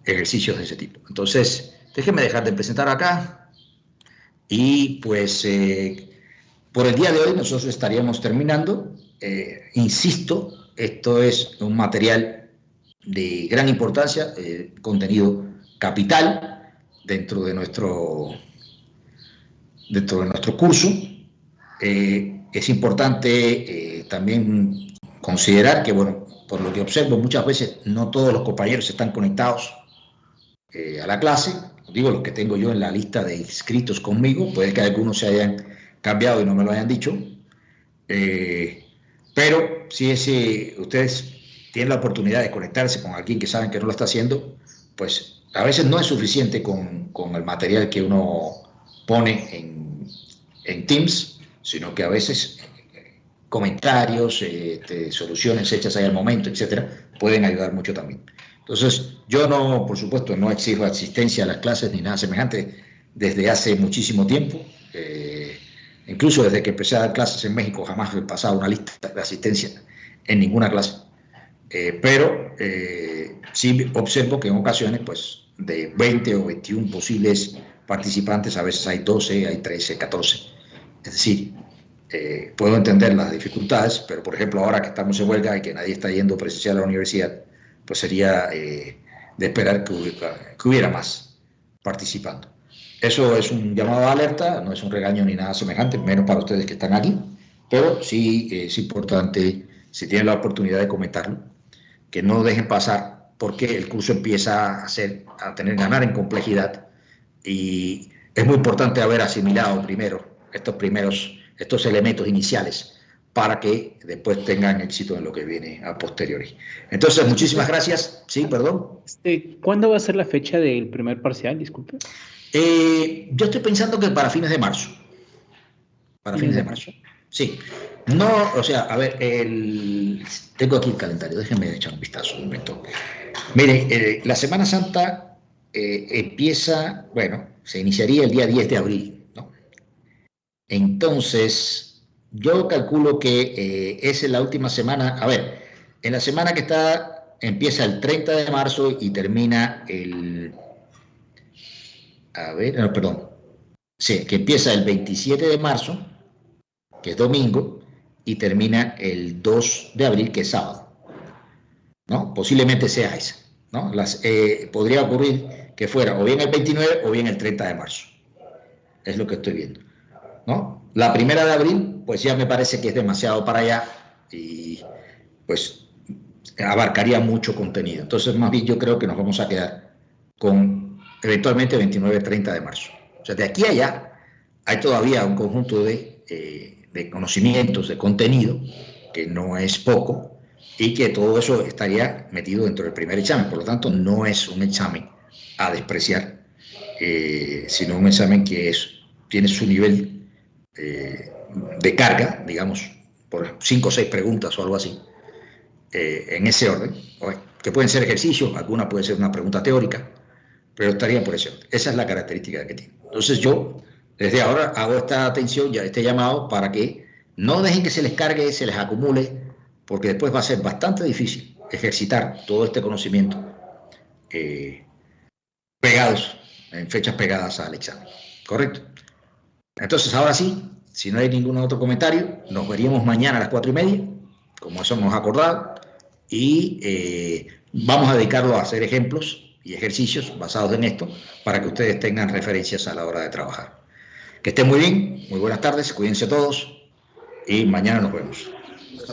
ejercicios de ese tipo. Entonces, déjenme dejar de presentar acá y pues por el día de hoy nosotros estaríamos terminando. Insisto, esto es un material de gran importancia, contenido capital dentro de nuestro curso. Es importante también considerar que, bueno, por lo que observo, muchas veces no todos los compañeros están conectados a la clase. Digo, los que tengo yo en la lista de inscritos conmigo, puede que algunos se hayan cambiado y no me lo hayan dicho. Pero si ustedes tienen la oportunidad de conectarse con alguien que saben que no lo está haciendo, pues a veces no es suficiente con el material que uno pone en Teams, sino que a veces comentarios, soluciones hechas ahí al momento, etcétera, pueden ayudar mucho también. Entonces, yo no, por supuesto, no exijo asistencia a las clases ni nada semejante desde hace muchísimo tiempo. Incluso desde que empecé a dar clases en México jamás he pasado una lista de asistencia en ninguna clase. Pero sí observo que en ocasiones, pues, de 20 o 21 posibles participantes, a veces hay 12, hay 13, 14. Es decir, puedo entender las dificultades, pero por ejemplo ahora que estamos en huelga y que nadie está yendo presencial a la universidad, pues sería de esperar que hubiera más participando. Eso es un llamado de alerta, no es un regaño ni nada semejante, menos para ustedes que están aquí, pero sí es importante, si tienen la oportunidad de comentarlo, que no dejen pasar, porque el curso empieza a ganar en complejidad, y es muy importante haber asimilado primero estos elementos iniciales para que después tengan éxito en lo que viene a posteriori. Entonces, muchísimas gracias. Sí, perdón. ¿Cuándo va a ser la fecha del primer parcial? Disculpe. Yo estoy pensando que para fines de marzo. Para fines de marzo. Sí. No, o sea, a ver, tengo aquí el calendario, déjenme echar un vistazo un momento. Miren, la Semana Santa empieza, bueno, se iniciaría el día 10 de abril, ¿no? Entonces, yo calculo que es en la última semana, a ver, en la semana que empieza el 30 de marzo y termina no, perdón, sí, que empieza el 27 de marzo, que es domingo, y termina el 2 de abril, que es sábado, ¿no? Posiblemente sea esa, ¿no? Podría ocurrir que fuera o bien el 29 o bien el 30 de marzo. Es lo que estoy viendo, ¿no? La primera de abril, pues ya me parece que es demasiado para allá y pues abarcaría mucho contenido. Entonces, más bien yo creo que nos vamos a quedar con eventualmente 29-30 de marzo. O sea, de aquí a allá hay todavía un conjunto de conocimientos, de contenido, que no es poco, y que todo eso estaría metido dentro del primer examen. Por lo tanto, no es un examen a despreciar, sino un examen que tiene su nivel de carga, digamos, por 5 o 6 preguntas o algo así, en ese orden, que pueden ser ejercicios, alguna puede ser una pregunta teórica, pero estaría por ese orden. Esa es la característica que tiene. Entonces yo, desde ahora, hago esta atención, este llamado, para que no dejen que se les cargue, se les acumule, porque después va a ser bastante difícil ejercitar todo este conocimiento en fechas pegadas al examen. ¿Correcto? Entonces, ahora sí, si no hay ningún otro comentario, nos veríamos mañana a las 4:30, como eso hemos acordado, y vamos a dedicarlo a hacer ejemplos y ejercicios basados en esto para que ustedes tengan referencias a la hora de trabajar. Que estén muy bien, muy buenas tardes, cuídense todos y mañana nos vemos.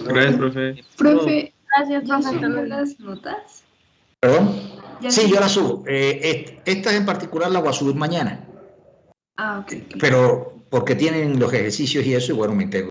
Gracias, profe. Profe, ¿ya subió las notas? ¿Perdón? Sí, yo las subo. Estas en particular las voy a subir mañana. Ah, ok. Pero porque tienen los ejercicios y eso, y bueno, me integro.